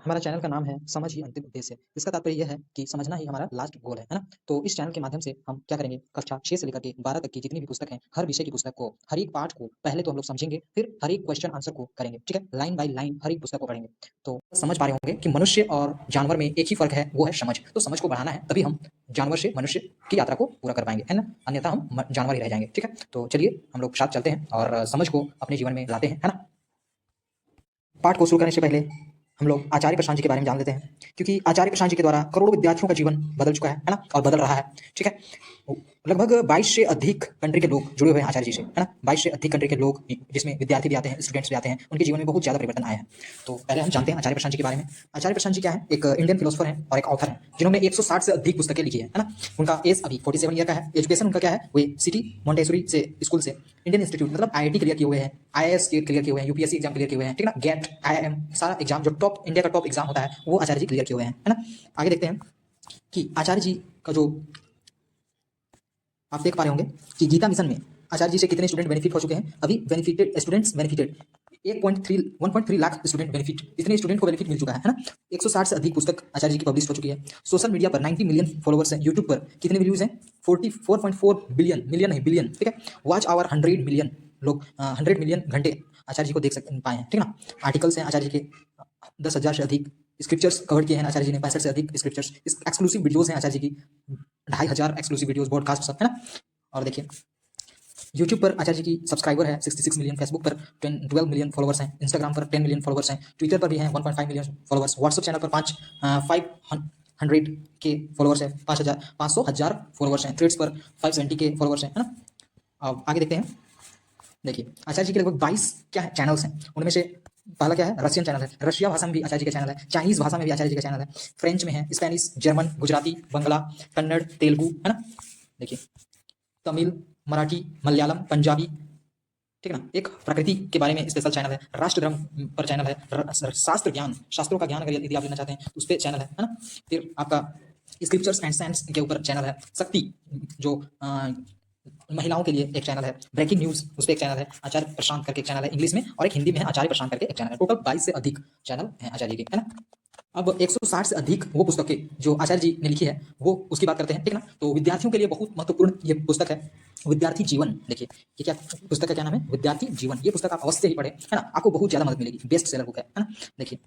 हमारा चैनल का नाम है समझ ही अंतिम उद्देश्य। इसका तात्पर्य यह है कि समझना ही हमारा लास्ट गोल है ना? तो इस चैनल के माध्यम से हम क्या करेंगे, कक्षा 6 से लेकर के 12 तक की जितनी भी पुस्तक हैं, हर विषय की पुस्तक को, हर एक पाठ को पहले तो हम लोग समझेंगे, फिर हर एक क्वेश्चन आंसर को करेंगे, ठीक है? लाइन बाय लाइन हर एक पुस्तक को पढ़ेंगे। तो समझ पा रहे होंगे कि मनुष्य और जानवर में एक ही फ़र्क है, वो है समझ। तो समझ को बढ़ाना है, तभी हम जानवर से मनुष्य की यात्रा को पूरा कर पाएँगे, है ना? अन्यथा हम जानवर ही रह जाएँगे, ठीक है? तो चलिए हम लोग साथ चलते हैं और समझ को अपने जीवन में लाते हैं, है ना? पाठ को शुरू करने से पहले हम लोग आचार्य प्रशांत जी के बारे में जान लेते हैं, क्योंकि आचार्य प्रशांत जी के द्वारा करोड़ों विद्यार्थियों का जीवन बदल चुका है ना? और बदल रहा है, ठीक है? लगभग 22 से अधिक कंट्री के लोग जुड़े हुए हैं आचार्य जी से, है ना? 22 से अधिक कंट्री के लोग, जिसमें विद्यार्थी भी आते हैं, स्टूडेंट्स भी आते हैं, उनके जीवन में बहुत ज़्यादा परिवर्तन आया है। तो पहले हम जानते हैं आचार्य प्रशांत जी के बारे में। आचार्य प्रशांत जी क्या है? एक इंडियन फिलोसोफर हैं और एक ऑथर हैं, जिन्होंने 160 से अधिक पुस्तकें लिखी है ना? उनका एज अभी 47 ईयर का है। एजुकेशन उनका क्या है? वे सिटी मॉन्टेसरी से स्कूल से इंडियन इंस्टीट्यूट मतलब आईआईटी क्लियर किए हुए हैं, आईएएस क्लियर किए हुए हैं, यूपीएससी एग्जाम क्लियर किए हुए हैं, ठीक है ना? गेट, आईआईएम सारा एग्जाम जो टॉप इंडिया का टॉप एग्जाम होता है, वो आचार्य जी क्लियर किए हुए हैं, है ना? आगे देखते हैं कि आचार्य जी का जो आप देख पा रहे होंगे कि गीता मिशन में आचार्य जी से कितने स्टूडेंट बेनिफिट हो चुके हैं। अभी benefited students benefited 1.3 lakh student benefit, इतने स्टूडेंट को बेनिफिट मिल चुका है ना? 160 से अधिक पुस्तक आचार्य जी की पब्लिश हो चुकी है। सोशल मीडिया पर 90 मिलियन फॉलोवर्स हैं। यूट्यूब पर कितने व्यूज हैं? 44.4 बिलियन, मिलियन नहीं बिलियन, ठीक है? वॉच आवर 100 मिलियन लोग, 100 मिलियन घंटे आचार्य जी को देख सकते पाए हैं, ठीक है ना? आर्टिकल्स हैं आचार्य जी के 10,000 से अधिक, स्क्रिप्चर्स कवर किए हैं आचार्य जी ने 65 से अधिक स्क्रिप्चर्स, एक्सक्लूसिव वीडियोस हैं आचार्य जी की 2,500 एक्सक्लूसिव वीडियोस, पॉडकास्ट सब, है ना? और देखिए यूट्यूब पर आचार्य जी की सब्सक्राइबर है 66 मिलियन, फेसबुक पर 12 मिलियन फॉलोवर्स हैं, इंस्टाग्राम पर 10 मिलियन फॉलोवर्स हैं, ट्विटर पर भी हैं 1.5 मिलियन फॉलोवर्स, व्हाट्सएप चैनल पर 500 के फॉलोवर्स है, 500,000 फॉलोवर्स हैं, थ्रेड्स पर 570 के फॉलोवर्स हैं, है ना? अब आगे देखते हैं। देखिए आचार्य जी के लगभग 22 क्या है चैनल्स हैं, उनमें से पहला क्या है? रशियन चैनल है, रशिया भाषा में भी आचार्य जी का चैनल है, चाइनीज भाषा में भी आचार्य जी का चैनल है, फ्रेंच में है, स्पेनिश, जर्मन, गुजराती, बंगला, कन्नड़, तेलुगु, है ना? देखिए तमिल, मराठी, मलयालम, पंजाबी, ठीक है ना? एक प्रकृति के बारे में स्पेशल चैनल है, राष्ट्र धर्म पर चैनल है, शास्त्र ज्ञान, शास्त्रों का ज्ञान अगर यदि आप लेना चाहते हैं तो उस पर चैनल है ना? फिर आपका स्क्रिप्चर्स एंड साइंस के ऊपर चैनल है, शक्ति जो महिलाओं के लिए एक चैनल है, ब्रेकिंग न्यूज उस पर एक चैनल है, आचार्य प्रशांत करके एक चैनल है इंग्लिश में, और एक हिंदी में है आचार्य प्रशांत करके एक चैनल है। टोटल 22 से अधिक चैनल हैं आचार्य के, है ना? अब 160 से अधिक वो पुस्तकें जो आचार्य जी ने लिखी है, वो उसकी बात करते हैं, ठीक है ना? तो विद्यार्थियों के लिए बहुत महत्वपूर्ण ये पुस्तक है, विद्यार्थी जीवन। देखिए ये क्या पुस्तक का क्या नाम है? विद्यार्थी जीवन। ये पुस्तक आप अवश्य ही पढ़ें, है ना? आपको बहुत ज्यादा मदद मिलेगी, बेस्ट सेलर बुक है ना? देखिए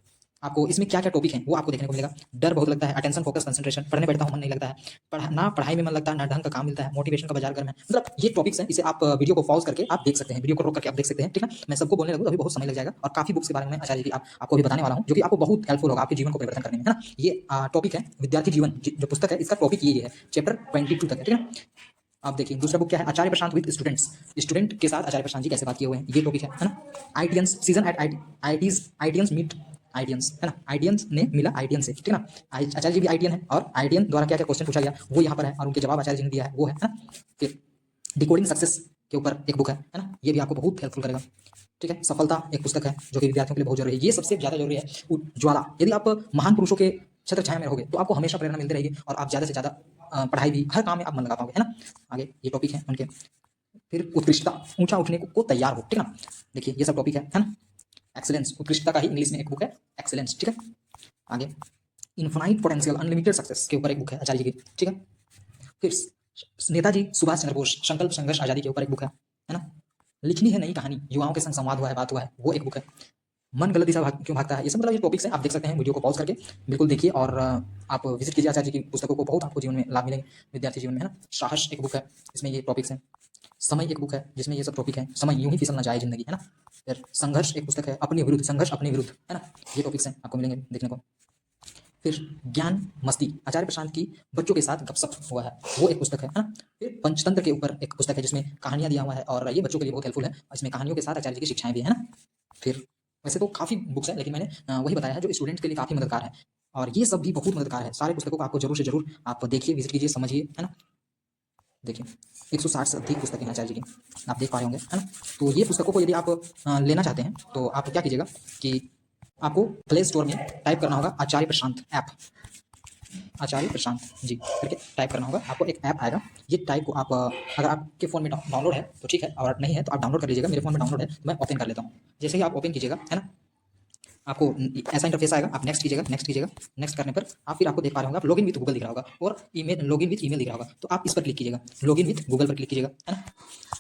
आपको इसमें क्या क्या टॉपिक हैं वो आपको देखने को मिलेगा। डर बहुत लगता है, अटेंशन, फोकस, कंसंट्रेशन, पढ़ने बैठता हूँ मन नहीं लगता है, ना पढ़ाई में मन लगता है, ना ढंग का काम मिलता है, मोटिवेशन का बाजार गर्म है, मतलब ये टॉपिक्स हैं। इसे आप वीडियो को पॉज करके आप देख सकते हैं, वीडियो को रोक करके आप देख सकते हैं, ठीक है? मैं सबको बोलने लगूँ तो अभी बहुत समय लग जाएगा, और काफी बुक्स के बारे में आचार्य जी आपको अभी बताने वाला हूँ, जो कि आपको बहुत हेल्पफुल होगा आपके जीवन को परिवर्तन करने में, है ना? ये टॉपिक है विद्यार्थी जीवन, जो पुस्तक है इसका टॉपिक ये है, चैप्टर 22 तक है, ठीक है? आप देखिए दूसरा बुक क्या है? आचार्य प्रशांत विद स्टूडेंट्स, स्टूडेंट के साथ आचार्य प्रशांत जी कैसे बात किए हुए हैं, ये टॉपिक है ना? आईटीएंस सीजन एट आईटीएंस मीट आईटीएंस, है ना? आईटीएंस ने मिला आईटीएन से, ठीक है ना? आचार्य जी भी आईटीएन है, और आईटीएन द्वारा क्या क्या क्वेश्चन पूछा गया वो यहाँ पर है, और उनके जवाब आचार्य जी ने दिया है, वो है ना? फिर डिकोडिंग सक्सेस के ऊपर एक बुक है ना? ये भी आपको बहुत हेल्पफुल करेगा, ठीक है? सफलता एक पुस्तक है जो कि विद्यार्थियों के लिए बहुत जरूरी है, ये सबसे ज्यादा जरूरी है। ज्वाला, यदि आप महान पुरुषों के छत्र छाया में रहोगे तो आपको हमेशा प्रेरणा मिलती रहेगी, और आप ज्यादा से ज्यादा पढ़ाई भी, हर काम में आप मन लगा पाओगे, है ना? आगे ये टॉपिक है उनके। फिर उत्कृष्टता, ऊंचा उठने को तैयार हो, ठीक है ना? देखिए ये सब टॉपिक है ना? एक्सीलेंस, उत्कृष्टता का ही इंग्लिश में एक बुक है, एक्सीलेंस, ठीक है? आगे इन्फिनाइट पोटेंशियल, अनलिमिटेड सक्सेस के ऊपर एक बुक है आचार्य जी की, ठीक है? फिर नेताजी सुभाष चंद्र बोस, संकल्प संघर्ष आजादी के ऊपर एक बुक है ना? लिखनी है नई कहानी, युवाओं के संग संवाद हुआ है, बात हुआ है, वो एक बुक है। मन गलत दिशा क्यों भागता है, ये सब मतलब ये टॉपिक्स हैं, आप देख सकते हैं, वीडियो को पॉज करके बिल्कुल देखिए, और आप विजिट कीजिए आचार्य जी की पुस्तकों को, बहुत आपको जीवन में लाभ मिलेंगे विद्यार्थी जीवन में, है ना? साहस एक बुक है, इसमें ये टॉपिक्स हैं। समय एक बुक है जिसमें ये सब टॉपिक है, समय यूं ही फिसल ना जाए जिंदगी, है ना? फिर संघर्ष एक पुस्तक है, अपने विरुद्ध, संघर्ष अपने विरुद्ध, है ना? ये टॉपिक्स हैं आपको मिलेंगे देखने को। फिर ज्ञान मस्ती, आचार्य प्रशांत की बच्चों के साथ गपशप हुआ है, वो एक पुस्तक है ना? फिर पंचतंत्र के ऊपर एक पुस्तक है जिसमें कहानियां दिया हुआ है, और ये बच्चों के लिए बहुत हेल्पफुल है, इसमें कहानियों के साथ आचार्य जी की शिक्षाएं भी है ना? फिर वैसे तो काफी बुक्स है, लेकिन मैंने वही बताया है जो स्टूडेंट्स के लिए काफी मददगार है, और ये सब भी बहुत मददगार है। सारे पुस्तकों को आपको जरूर से जरूर आप देखिए, विजिट कीजिए, समझिए, है ना? देखिए 160 से अधिक पुस्तकें हैं आचार्य जी की, आप देख पा रहे होंगे, है ना? तो ये पुस्तकों को यदि आप लेना चाहते हैं तो आप क्या कीजिएगा कि आपको प्ले स्टोर में टाइप करना होगा आचार्य प्रशांत ऐप, आचार्य प्रशांत जी करके टाइप करना होगा, आपको एक ऐप आएगा। ये टाइप को आप अगर आपके फ़ोन में डाउनलोड है तो ठीक है, और नहीं है तो आप डाउनलोड कर लीजिएगा। मेरे फ़ोन में डाउनलोड है तो मैं ओपन कर लेता हूँ। जैसे ही आप ओपन कीजिएगा, है ना, आपको ऐसा इंटरफेस आएगा, आप नेक्स्ट कीजिएगा, नेक्स्ट कीजिएगा। नेक्स्ट करने पर आप फिर आपको देख पा रहे होंगे, आप लॉगिन विथ गूगल दिख रहा होगा और ईमेल, लॉगिन विथ ईमेल दिख रहा होगा, तो आप इस पर क्लिक कीजिएगा, लॉगिन विथ गूगल पर क्लिक कीजिएगा, है ना।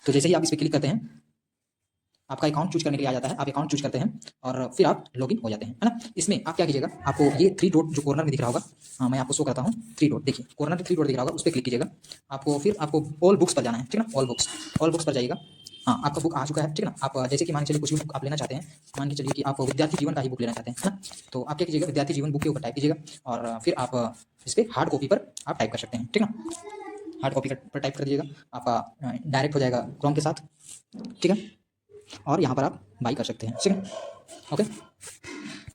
तो जैसे ही आप इस पर क्लिक करते हैं, आपका अकाउंट चूज करने के लिए आ जाता है, आप अकाउंट चूज करते हैं और फिर आप लॉगिन हो जाते हैं, है ना। इसमें आप क्या कीजिएगा, आपको ये 3 डॉट जो कॉर्नर में दिख रहा होगा, हाँ मैं आपको शो करता हूँ, 3 डॉट देखिए, कॉर्नर में 3 डॉट दिख रहा होगा, उस पर क्लिक कीजिएगा। आपको फिर आपको ऑल बुक्स पर जाना है, ठीक है ना, ऑल बुक्स पर जाइएगा। हाँ, आपका बुक आ चुका है, ठीक है ना। आप जैसे कि मान के चलिए कुछ भी बुक आप लेना चाहते हैं, मान के चलिए कि आप विद्यार्थी जीवन का ही बुक लेना चाहते हैं, है ना। तो आप क्या कीजिएगा, विद्यार्थी जीवन बुक के ऊपर टाइप कीजिएगा और फिर आप इस पर हार्ड कॉपी पर आप टाइप कर सकते हैं, ठीक है ना। हार्ड कॉपी पर टाइप कर दीजिएगा, आपका डायरेक्ट हो जाएगा क्रोम के साथ, ठीक है। और यहाँ पर आप बाई कर सकते हैं, ठीक है, ओके।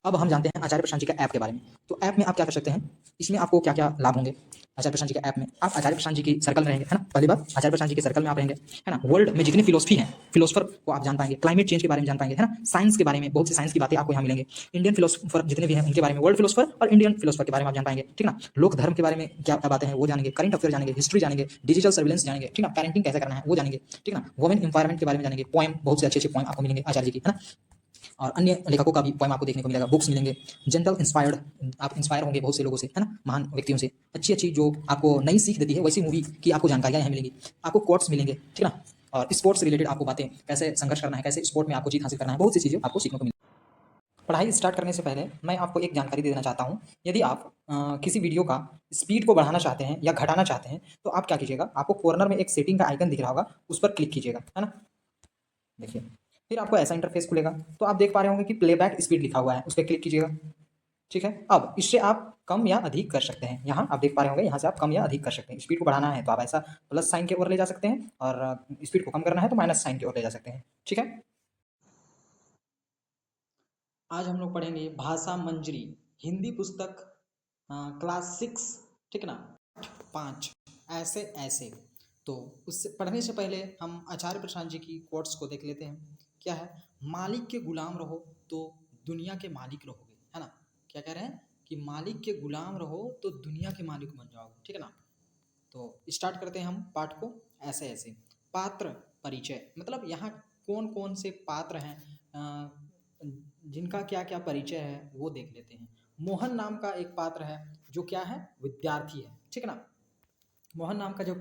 अब हम जानते हैं आचार्य प्रशांत जी का ऐप के बारे में। तो ऐप में आप क्या कर सकते हैं, इसमें आपको क्या क्या लाभ होंगे। आचार्य प्रशांत जी के ऐप में आप आचार्य प्रशांत जी की सर्कल में रहेंगे, है ना। पहली बात, आचार्य प्रशांत जी के सर्कल में आप रहेंगे, है ना। वर्ल्ड में जितनी फिलोसफी है, फिलोसफर को आप जान पाएंगे, क्लाइमेट चेंज के बारे में जान पाएंगे, है ना। साइंस के बारे में बहुत सी साइंस की बातें आपको यहाँ मिलेंगे। इंडियन फिलोसफर जितने भी हैं उनके बारे में, वर्ल्ड फिलोसफर और इंडियन फिलोसफर के बारे में आप जान पाएंगे, ठीक ना। लोक धर्म के बारे में क्या क्या बातें हैं वो जानेंगे, करंट अफेयर जानेंगे, हिस्ट्री जानेंगे, डिजिटल सर्विलेंस जानेंगे, ठीक ना। पेरेंटिंग कैसे करना है वो जानेंगे, ठीक ना। वुमेन इंपावरमेंट के बारे में जानेंगे, पोएम, बहुत से अच्छे अच्छे पोएम आपको मिलेंगे आचार्य जी की, है ना। और अन्य लेखकों का भी पोएम आपको देखने को मिलेगा, बुक्स मिलेंगे। जनरल इंस्पायर्ड, आप इंस्पायर होंगे बहुत से लोगों से, है ना, महान व्यक्तियों से, अच्छी अच्छी जो आपको नई सीख देती है वैसी मूवी की आपको जानकारियाँ यहाँ मिलेंगी। आपको कोट्स मिलेंगे, ठीक ना। और स्पोर्ट्स से रिलेटेड आपको बातें, कैसे संघर्ष करना है, कैसे स्पोर्ट में आपको जीत हासिल करना है, बहुत सी चीज़ें आपको सीखने को मिलेगी। पढ़ाई स्टार्ट करने से पहले मैं आपको एक जानकारी दे देना चाहता हूँ। यदि आप किसी वीडियो का स्पीड को बढ़ाना चाहते हैं या घटाना चाहते हैं, तो आप क्या कीजिएगा, आपको कॉर्नर में एक सेटिंग का आइकन दिख रहा होगा, उस पर क्लिक कीजिएगा, है ना। देखिए, फिर आपको ऐसा इंटरफेस खुलेगा, तो आप देख पा रहे होंगे कि प्लेबैक स्पीड लिखा हुआ है, उस पर क्लिक कीजिएगा, ठीक है। अब इससे आप कम या अधिक कर सकते हैं, यहाँ आप देख पा रहे होंगे, यहाँ से आप कम या अधिक कर सकते हैं। स्पीड को बढ़ाना है तो आप ऐसा प्लस साइन की ओर ले जा सकते हैं और स्पीड को कम करना है तो माइनस साइन की ओर ले जा सकते हैं, ठीक है। आज हम लोग पढ़ेंगे भाषा मंजरी, हिंदी पुस्तक, क्लास 6, ठीक ना, 5, ऐसे ऐसे। तो उससे पढ़ने से पहले हम आचार्य प्रशांत जी की कोट्स को देख लेते हैं। क्या है, मालिक के गुलाम रहो तो दुनिया के मालिक रहोगे, है ना। क्या कह रहे हैं कि मालिक के गुलाम रहो तो दुनिया के मालिक बन जाओगे, ठीक है ना। तो स्टार्ट करते हैं हम पाठ को, ऐसे ऐसे। पात्र परिचय, मतलब यहाँ कौन कौन से पात्र हैं, जिनका क्या क्या परिचय है वो देख लेते हैं। मोहन नाम का एक पात्र है जो क्या है, विद्यार्थी है, ठीक है ना। मोहन नाम का जो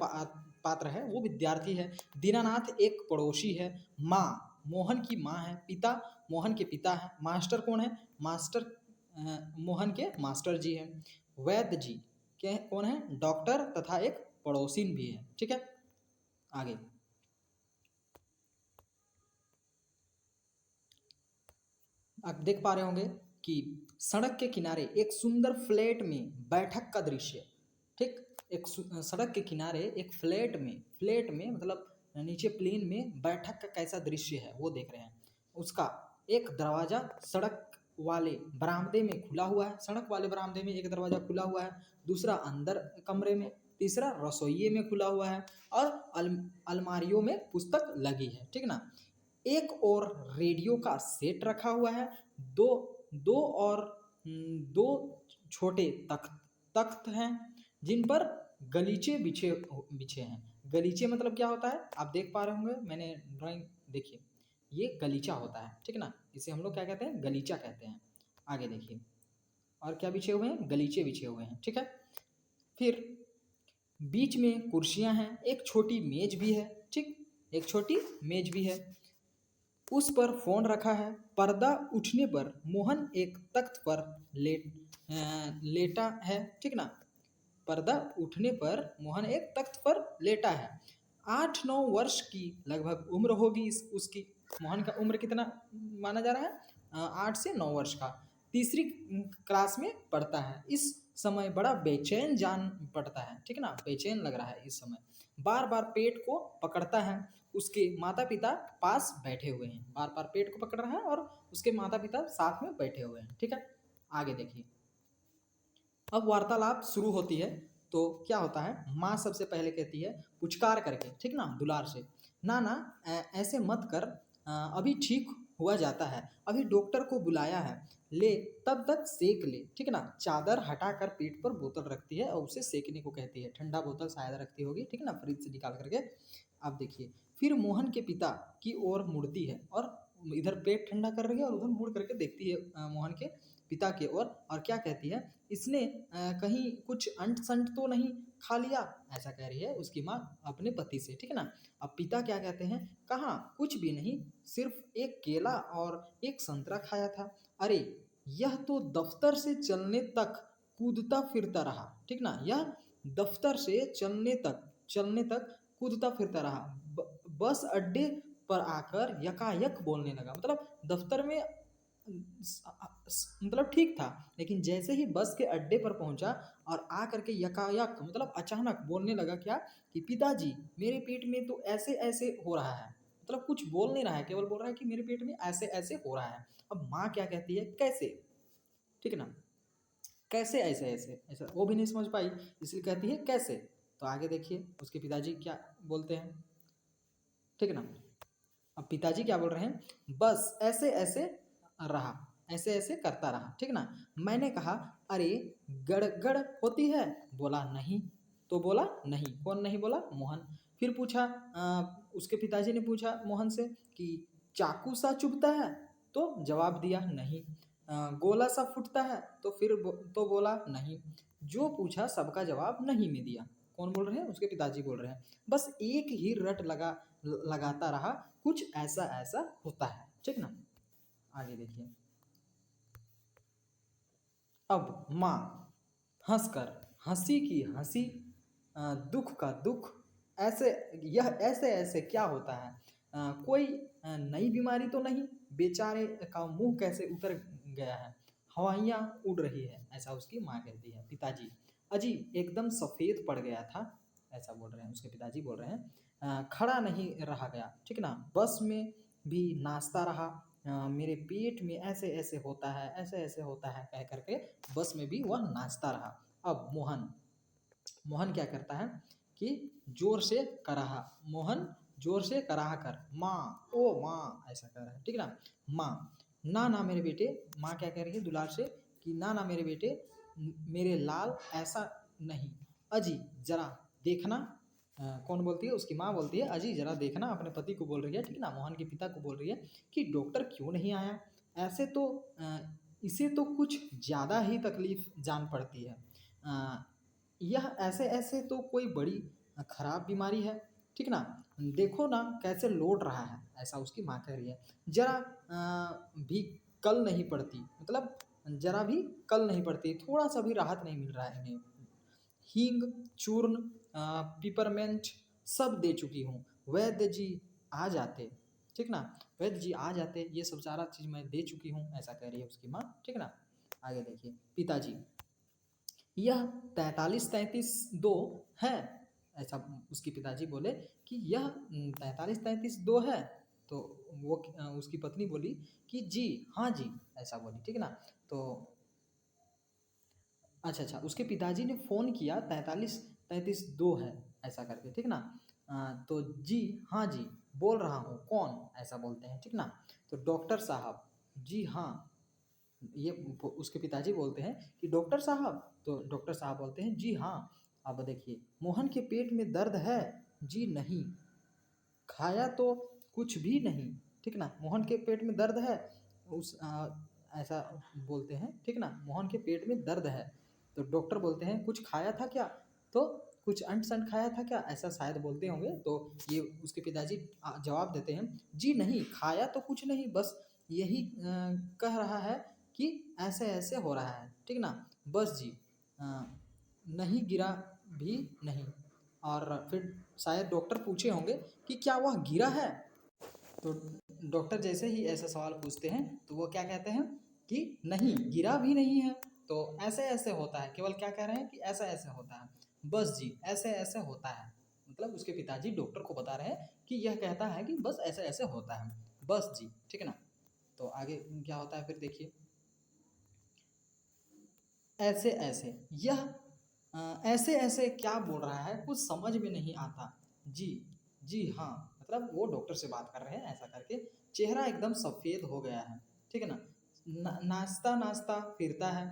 पात्र है वो विद्यार्थी है। दीनानाथ एक पड़ोसी है। माँ, मोहन की माँ है। पिता, मोहन के पिता है। मास्टर कौन है, मास्टर मोहन के मास्टर जी हैं। वैद्य जी के कौन है, डॉक्टर तथा एक पड़ोसिन भी है, ठीक है। आगे आप देख पा रहे होंगे कि सड़क के किनारे एक सुंदर फ्लैट में बैठक का दृश्य, ठीक। एक सड़क के किनारे एक फ्लैट में मतलब नीचे प्लेन में बैठक का कैसा दृश्य है वो देख रहे हैं। उसका एक दरवाजा सड़क वाले बरामदे में खुला हुआ है, सड़क वाले बरामदे में एक दरवाजा खुला हुआ है, दूसरा अंदर कमरे में, तीसरा रसोइये में खुला हुआ है और अलमारियों में पुस्तक लगी है, ठीक ना। एक और रेडियो का सेट रखा हुआ है। दो दो और दो छोटे तख्त तख्त हैं जिन पर गलीचे बिछे बिछे हैं। गलीचे मतलब क्या होता है, आप देख पा रहे होंगे, मैंने ड्राइंग देखिए, ये गलीचा होता है, ठीक है ना। इसे हम लोग क्या कहते हैं, गलीचा कहते हैं। आगे देखिए, और क्या बिछे हुए हैं, गलीचे बिछे हुए हैं, ठीक है। फिर बीच में कुर्सियां हैं, एक छोटी मेज भी है, ठीक, एक छोटी मेज भी है, उस पर फोन रखा है। पर्दा उठने पर मोहन एक तख्त पर लेटा है, ठीक ना। पर्दा उठने पर मोहन एक तख्त पर लेटा है। 8-9 वर्ष की लगभग उम्र होगी उसकी। मोहन का उम्र कितना माना जा रहा है, 8 से 9 वर्ष का। तीसरी क्लास में पढ़ता है। इस समय बड़ा बेचैन जान पड़ता है, ठीक है ना, बेचैन लग रहा है इस समय। बार बार पेट को पकड़ता है। उसके माता पिता पास बैठे हुए हैं, बार बार पेट को पकड़ रहा है और उसके माता पिता साथ में बैठे हुए हैं, ठीक है। आगे देखिए, अब वार्तालाप शुरू होती है। तो क्या होता है, माँ सबसे पहले कहती है पुचकार करके, ठीक ना, दुलार से, ना ना ऐसे मत कर, अभी ठीक हुआ जाता है, अभी डॉक्टर को बुलाया है, ले तब तक सेक ले, ठीक ना। चादर हटाकर पेट पर बोतल रखती है और उसे सेकने को कहती है। ठंडा बोतल शायद रखती होगी, ठीक ना, फ्रिज से निकाल करके। अब देखिए, फिर मोहन के पिता की ओर मुड़ती है और इधर पेट ठंडा कर रही है और उधर मुड़ करके देखती है मोहन के पिता की ओर और क्या कहती है, इसने कहीं कुछ अंट संट तो नहीं खा लिया, ऐसा कह रही है उसकी माँ अपने पति से, ठीक है ना। अब पिता क्या कहते हैं, कहाँ कुछ भी नहीं, सिर्फ एक केला और एक संतरा खाया था। अरे यह तो दफ्तर से कूदता फिरता रहा, ठीक ना, यह दफ्तर से चलने तक कूदता फिरता रहा, बस अड्डे पर आकर यकायक बोलने लगा। मतलब दफ्तर में मतलब ठीक था, लेकिन जैसे ही बस के अड्डे पर पहुंचा और आ करके यकायक मतलब अचानक बोलने लगा क्या, कि पिताजी मेरे पेट में तो ऐसे ऐसे हो रहा है। मतलब कुछ बोल नहीं रहा है, केवल बोल रहा है कि मेरे पेट में ऐसे ऐसे हो रहा है। अब माँ क्या कहती है, कैसे, ठीक है ना, कैसे ऐसे ऐसे ऐसा, वो भी नहीं समझ पाई, इसलिए कहती है कैसे। तो आगे देखिए उसके पिताजी क्या बोलते हैं, ठीक है ना। अब पिताजी क्या बोल रहे हैं, बस ऐसे ऐसे रहा, ऐसे ऐसे करता रहा, ठीक ना। मैंने कहा अरे गड़गड़ होती है, बोला नहीं, तो बोला नहीं, कौन नहीं बोला, मोहन। फिर पूछा उसके पिताजी ने पूछा मोहन से कि चाकू सा चुभता है, तो जवाब दिया नहीं। गोला सा फूटता है, तो तो बोला नहीं। जो पूछा सबका जवाब नहीं में दिया। कौन बोल रहे हैं, उसके पिताजी बोल रहे हैं। बस एक ही रट लगाता रहा, कुछ ऐसा ऐसा होता है, ठीक ना। आगे देखिए, अब माँ हंसकर, हंसी की हंसी, दुख का दुख, ऐसे यह ऐसे ऐसे क्या होता है, कोई नई बीमारी तो नहीं, बेचारे का मुंह कैसे उतर गया है, हवाइयाँ उड़ रही है, ऐसा उसकी माँ कहती है। पिताजी, अजी एकदम सफ़ेद पड़ गया था, ऐसा बोल रहे हैं उसके पिताजी बोल रहे हैं। खड़ा नहीं रहा गया, ठीक ना, बस में भी नाचता रहा, मेरे पेट में ऐसे ऐसे होता है, ऐसे ऐसे होता है, कह करके बस में भी वह नाचता रहा। अब मोहन, मोहन क्या करता है कि जोर से कराहा, मोहन जोर से कराहा कर, माँ ओ माँ, ऐसा कर रहा है, ठीक ना। माँ, ना ना मेरे बेटे, माँ क्या कह रही है दुलार से, कि ना ना मेरे बेटे, मेरे लाल ऐसा नहीं, अजी जरा देखना। कौन बोलती है, उसकी माँ बोलती है, अजी जरा देखना, अपने पति को बोल रही है, ठीक ना, मोहन के पिता को बोल रही है कि डॉक्टर क्यों नहीं आया, ऐसे तो इसे तो कुछ ज़्यादा ही तकलीफ जान पड़ती है, यह ऐसे ऐसे तो कोई बड़ी खराब बीमारी है, ठीक ना, देखो ना कैसे लौट रहा है, ऐसा उसकी माँ कह रही है। जरा भी कल नहीं पड़ती, मतलब जरा भी कल नहीं पड़ती, थोड़ा सा भी राहत नहीं मिल रहा है इन्हें। हींग, चूर्ण, पिपरमेंट सब दे चुकी हूँ, वैद्य जी आ जाते, ठीक ना, वैद्य जी आ जाते, ये सब सारा चीज़ मैं दे चुकी हूँ, ऐसा कह रही है उसकी माँ, ठीक ना। आगे देखिए, पिताजी, यह 43-33-2 है, ऐसा उसके पिताजी बोले कि यह 43-33-2 है, तो वो उसकी पत्नी बोली कि जी हाँ जी, ऐसा बोली, ठीक है ना। तो अच्छा अच्छा, उसके पिताजी ने फ़ोन किया 43-33-2 है, ऐसा करके, ठीक ना। तो जी हाँ जी, बोल रहा हूँ, कौन, ऐसा बोलते हैं, ठीक ना। तो डॉक्टर साहब, जी हाँ, ये उसके पिताजी बोलते हैं कि डॉक्टर साहब, तो डॉक्टर साहब बोलते हैं जी हाँ। अब देखिए, मोहन के पेट में दर्द है, जी नहीं, खाया तो कुछ भी नहीं, ठीक ना, मोहन के पेट में दर्द है, उस ऐसा बोलते हैं, ठीक ना, मोहन के पेट में दर्द है। तो डॉक्टर बोलते हैं कुछ खाया था क्या, तो कुछ अंट संट खाया था क्या, ऐसा शायद बोलते होंगे। तो ये उसके पिताजी जवाब देते हैं, जी नहीं, खाया तो कुछ नहीं, बस यही कह रहा है कि ऐसे ऐसे हो रहा है, ठीक ना, बस जी, अ, नहीं गिरा भी नहीं। और फिर शायद डॉक्टर पूछे होंगे कि क्या वह गिरा है, तो डॉक्टर जैसे ही ऐसा सवाल पूछते हैं तो वो क्या कहते हैं कि नहीं, गिरा भी नहीं है, तो ऐसे ऐसे होता है, केवल क्या कह रहे हैं कि ऐसा ऐसे होता है, बस जी ऐसे ऐसे होता है। मतलब उसके पिताजी डॉक्टर को बता रहे हैं कि यह कहता है कि बस ऐसे ऐसे होता है, बस जी, ठीक है ना। तो आगे क्या होता है फिर देखिए, ऐसे ऐसे, यह ऐसे ऐसे क्या बोल रहा है, कुछ समझ में नहीं आता, जी जी हाँ, मतलब वो डॉक्टर से बात कर रहे हैं, ऐसा करके चेहरा एकदम सफ़ेद हो गया है, ठीक है ना। नाचता नाचता फिरता है।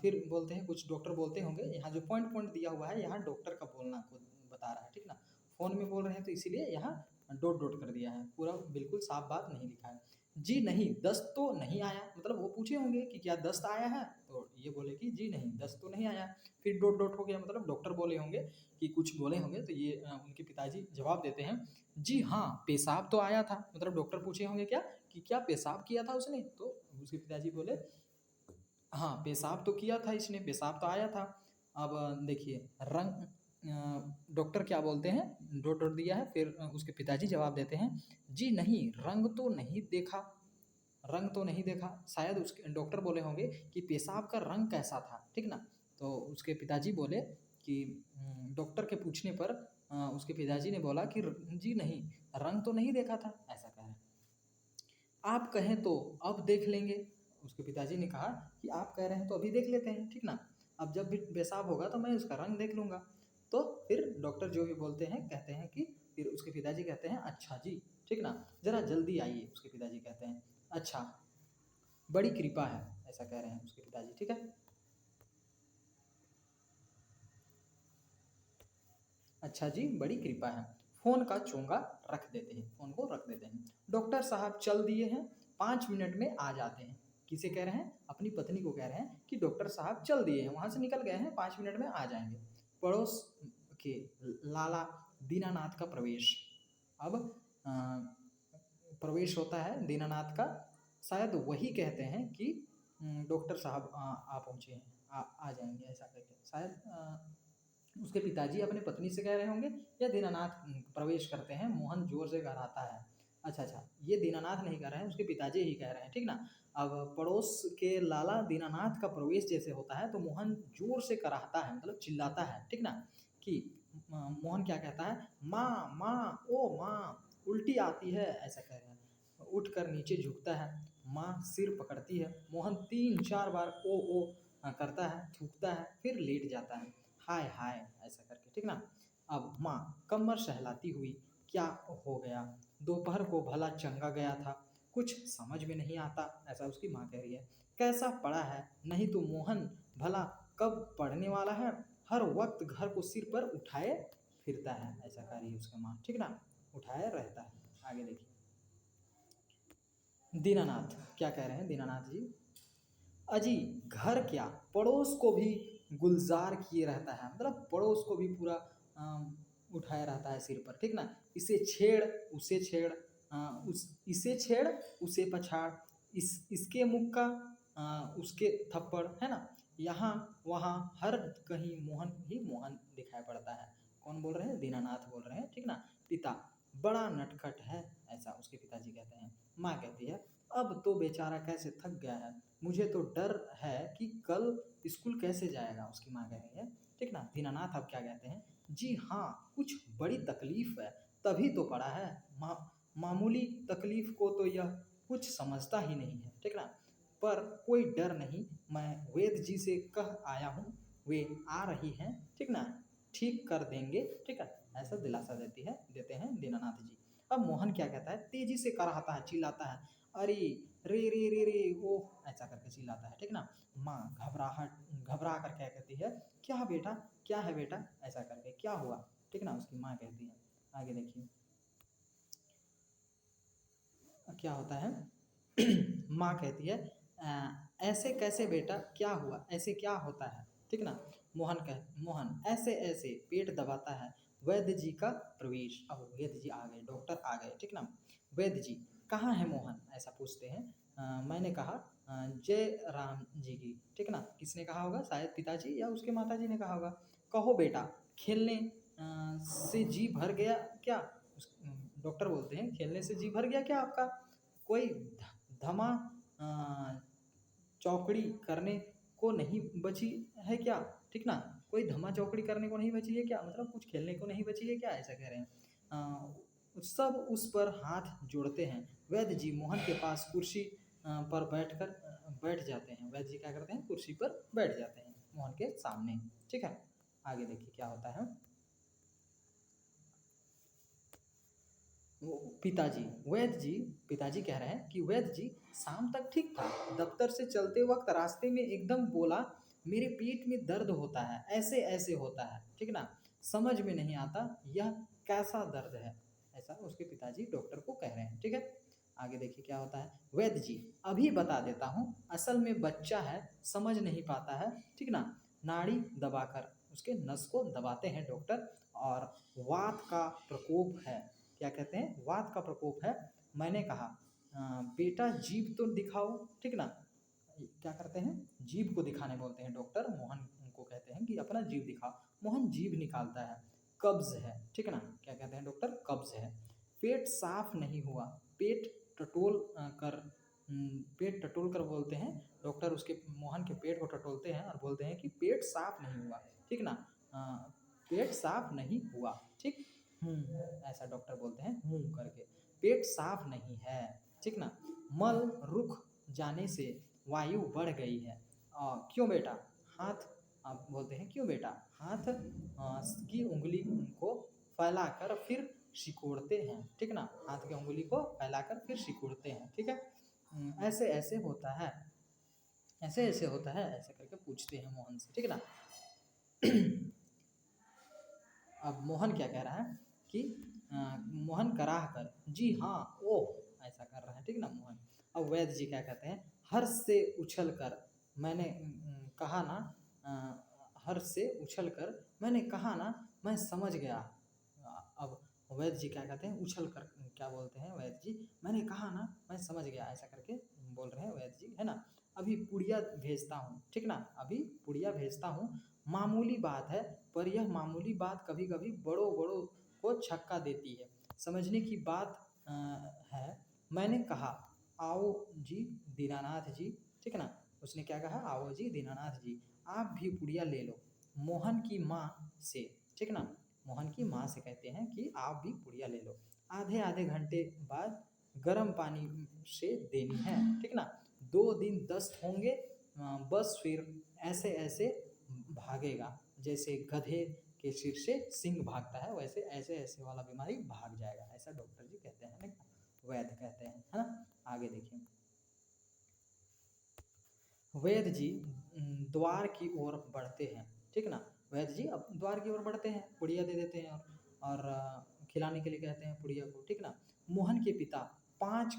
फिर बोलते हैं, कुछ डॉक्टर बोलते होंगे, यहाँ जो पॉइंट पॉइंट दिया हुआ है, यहाँ डॉक्टर का बोलना को बता रहा है, ठीक ना। फ़ोन में बोल रहे हैं तो इसीलिए यहाँ डॉट डॉट कर दिया है, पूरा बिल्कुल साफ बात नहीं लिखा है। जी नहीं, दस्त तो नहीं आया, मतलब वो पूछे होंगे कि क्या दस्त आया है? तो ये बोले कि जी नहीं, दस्त तो नहीं आया। फिर डॉट डॉट हो गया, मतलब डॉक्टर बोले होंगे कि कुछ बोले होंगे, तो ये उनके पिताजी जवाब देते हैं, जी हाँ, पेशाब तो आया था। मतलब डॉक्टर पूछे होंगे क्या कि क्या पेशाब किया था उसने? तो उसके पिताजी बोले, हाँ, पेशाब तो किया था इसने, पेशाब तो आया था। अब देखिए रंग डॉक्टर क्या बोलते हैं, डॉट डॉट दिया है, फिर उसके पिताजी जवाब देते हैं, जी नहीं, रंग तो नहीं देखा, रंग तो नहीं देखा। शायद उसके डॉक्टर बोले होंगे कि पेशाब का रंग कैसा था, ठीक ना? तो उसके पिताजी बोले कि डॉक्टर के पूछने पर उसके पिताजी ने बोला कि जी नहीं, रंग तो नहीं देखा था, ऐसा कह रहे हैं। आप कहें तो अब देख लेंगे। उसके पिताजी ने कहा कि आप कह रहे हैं तो अभी देख लेते हैं, ठीक ना? अब जब भी पेशाब होगा तो मैं उसका रंग देख लूँगा। तो फिर डॉक्टर जो भी बोलते हैं, कहते हैं कि फिर उसके पिताजी कहते हैं, अच्छा जी, ठीक ना? ज़रा जल्दी आइए, उसके पिताजी कहते हैं। अच्छा, बड़ी कृपा है, ऐसा कह रहे हैं उसके पिताजी, ठीक है? अच्छा जी, बड़ी कृपा है। फ़ोन का चोंगा रख देते हैं, फ़ोन को रख देते हैं। डॉक्टर साहब चल दिए हैं, 5 मिनट में आ जाते हैं। किसे कह रहे हैं? अपनी पत्नी को कह रहे हैं कि डॉक्टर साहब चल दिए हैं, वहाँ से निकल गए हैं, 5 मिनट में आ जाएँगे। पड़ोस के लाला दीनानाथ का प्रवेश। अब अ, प्रवेश होता है दीनानाथ का, शायद वही कहते हैं कि डॉक्टर साहब आ पहुँचे हैं, आ जाएँगे, ऐसा करके। शायद उसके पिताजी अपने पत्नी से कह रहे होंगे या दीनानाथ प्रवेश करते हैं, मोहन ज़ोर से कराहता है। अच्छा, अच्छा, ये दीनानाथ नहीं कह रहे हैं, उसके पिताजी ही कह रहे हैं, ठीक ना? अब पड़ोस के लाला दीनानाथ का प्रवेश जैसे होता है, तो मोहन ज़ोर से कराहता है, मतलब चिल्लाता है, ठीक ना? कि मोहन क्या कहता है? माँ, माँ, ओ माँ, उल्टी आती है, ऐसा कह रहे हैं। उठकर नीचे झुकता है, माँ सिर पकड़ती है, मोहन 3-4 बार ओ करता है, थूकता है, फिर लेट जाता है। हाय हाय, ऐसा करके, ठीक ना? अब माँ कमर सहलाती हुई, क्या हो गया? दोपहर को भला चंगा गया था, कुछ समझ में नहीं आता, ऐसा उसकी माँ कह रही है। कैसा पड़ा है, नहीं तो मोहन भला कब पढ़ने वाला है, हर वक्त घर को सिर पर उठाए फिरता है, ऐसा कह रही है उसकी माँ, ठीक ना? उठाए रहता है। आगे देखिए, दीनानाथ क्या कह रहे हैं दीनानाथ जी? अजी, घर क्या, पड़ोस को भी गुलजार किए रहता है, मतलब पड़ोस को भी पूरा उठाए रहता है सिर पर, ठीक ना? इसे छेड़, उसे छेड़, इसे छेड़, उसे पछाड़, इसके मुँह का उसके थप्पड़, है ना? यहाँ वहाँ हर कहीं मोहन ही मोहन दिखाई पड़ता है। कौन बोल रहे हैं? दीनानाथ बोल रहे हैं, ठीक ना? पिता, बड़ा नटखट है, ऐसा उसके पिताजी कहते हैं। माँ कहती है, अब तो बेचारा कैसे थक गया है, मुझे तो डर है कि कल स्कूल कैसे जाएगा, उसकी माँ कह रही है, ठीक ना? दीनानाथ अब क्या कहते हैं? जी हाँ, कुछ बड़ी तकलीफ है, तभी तो पड़ा है। मामूली तकलीफ को तो यह कुछ समझता ही नहीं है, ठीक ना? पर कोई डर नहीं, मैं वेद जी से कह आया हूँ, वे आ रही हैं, ठीक ना? ठीक कर देंगे, ठीक है? ऐसा दिलासा देते हैं दीनानाथ जी। अब मोहन क्या कहता है? तेजी से कराहता है, चिल्लाता है, अरे रे रे रे रे, ओह, ऐसा करके चिल्लाता है, ठीक ना? माँ घबरा कर क्या कहती है, क्या बेटा, क्या है बेटा, ऐसा करके, क्या हुआ, ठीक ना? उसकी माँ कहती है। आगे देखिए क्या होता है। माँ कहती है, ऐसे कैसे बेटा, क्या हुआ, ऐसे क्या होता है, ठीक ना? मोहन ऐसे ऐसे पेट दबाता है। वैद्य जी का प्रवेश। अब वैद्य जी आ गए, डॉक्टर आ गए, ठीक ना? वैद्य जी, कहाँ है मोहन, ऐसा पूछते हैं। मैंने कहा, जय राम जी की, ठीक ना? किसने कहा होगा? शायद पिताजी या उसके माताजी ने कहा होगा। कहो बेटा, खेलने से जी भर गया क्या? डॉक्टर बोलते हैं, खेलने से जी भर गया क्या आपका? कोई धमा चौकड़ी करने को नहीं बची है क्या, ठीक ना? कोई धमा चौकड़ी करने को नहीं बची है क्या, मतलब कुछ खेलने को नहीं बची है क्या, ऐसा कह रहे हैं। सब उस पर हाथ जोड़ते हैं। वैद्य जी मोहन के पास कुर्सी पर बैठ जाते हैं। वैद्य जी क्या करते हैं? कुर्सी पर बैठ जाते हैं मोहन के सामने, ठीक है? आगे देखिए क्या होता है। पिताजी, वैद्य जी, पिताजी कह रहे हैं कि वैद्य जी, शाम तक ठीक था, दफ्तर से चलते वक्त रास्ते में एकदम बोला, मेरे पेट में दर्द होता है, ऐसे ऐसे होता है, ठीक ना? समझ में नहीं आता यह कैसा दर्द है, ऐसा उसके पिताजी डॉक्टर को कह रहे हैं, ठीक है? आगे देखिए क्या होता है। वैद्य जी, अभी बता देता हूँ, असल में बच्चा है, समझ नहीं पाता है, ठीक ना। नाड़ी दबाकर उसके नस को दबाते हैं डॉक्टर, और वात का प्रकोप है। क्या कहते हैं? वात का प्रकोप है। मैंने कहा बेटा जीभ तो दिखाओ, ठीक ना। क्या करते हैं? जीभ को दिखाने बोलते हैं डॉक्टर। मोहन को कहते हैं कि अपना जीभ दिखाओ। मोहन जीभ निकालता है। कब्ज है, ठीक ना। क्या कहते हैं डॉक्टर? कब्ज है। पेट साफ नहीं हुआ, पेट टटोल पेट टटोल कर बोलते हैं डॉक्टर। उसके मोहन के पेट को टटोलते हैं और बोलते हैं कि पेट साफ नहीं हुआ, ठीक ना। पेट साफ नहीं हुआ, ठीक। ऐसा डॉक्टर बोलते हैं करके। पेट साफ नहीं है, ठीक ना। मल रुक जाने से वायु बढ़ गई है। क्यों बेटा? हाथ, आप बोलते हैं क्यों बेटा? हाथ की उंगली को फैलाकर फिर सिकोड़ते हैं, ठीक ना। हाथ की उंगली को फैलाकर फिर सिकोड़ते हैं, ठीक है। ऐसे ऐसे होता है, ऐसे ऐसे होता है, ऐसे करके पूछते हैं मोहन से, ठीक है ना। अब मोहन क्या कह रहा है कि मोहन कराह कर, जी हाँ, ओह, ऐसा कर रहा है, ठीक ना मोहन। अब वैद्य जी क्या कहते हैं? हर्ष से उछल कर मैंने कहा ना, हर्ष से उछल कर मैंने कहा ना, मैं समझ गया। अब वैद्य जी क्या कहते हैं? उछल कर क्या बोलते हैं वैद्य जी? मैंने कहा ना, मैं समझ गया, ऐसा करके बोल रहे हैं वैद्य जी, है ना। अभी पुड़िया भेजता हूँ, ठीक ना। अभी पुड़िया भेजता हूँ। मामूली बात है, पर यह मामूली बात कभी कभी बड़ों बड़ों को छक्का देती है। समझने की बात है। मैंने कहा आओ जी दीनानाथ जी, ठीक है ना। उसने क्या कहा? आओ जी दीनानाथ जी, आप भी पुड़िया ले लो मोहन की माँ से, ठीक ना। मोहन की माँ से कहते हैं कि आप भी पुड़िया ले लो। आधे आधे घंटे बाद गर्म पानी से देनी है, ठीक ना। 2 दिन दस्त होंगे, बस फिर ऐसे ऐसे भागेगा, जैसे गधे के सिर से सिंह भागता है, वैसे ऐसे ऐसे वाला बीमारी भाग जाएगा, ऐसा डॉक्टर जी कहते हैं ना, वैद्य कहते हैं, है ना। आगे देखिए। वैद्य जी द्वार की ओर बढ़ते हैं, ठीक ना। वैद्य जी अब द्वार की ओर बढ़ते हैं, पुड़िया दे देते हैं, और खिलाने के लिए कहते हैं पुड़िया को, ठीक ना। मोहन के पिता 5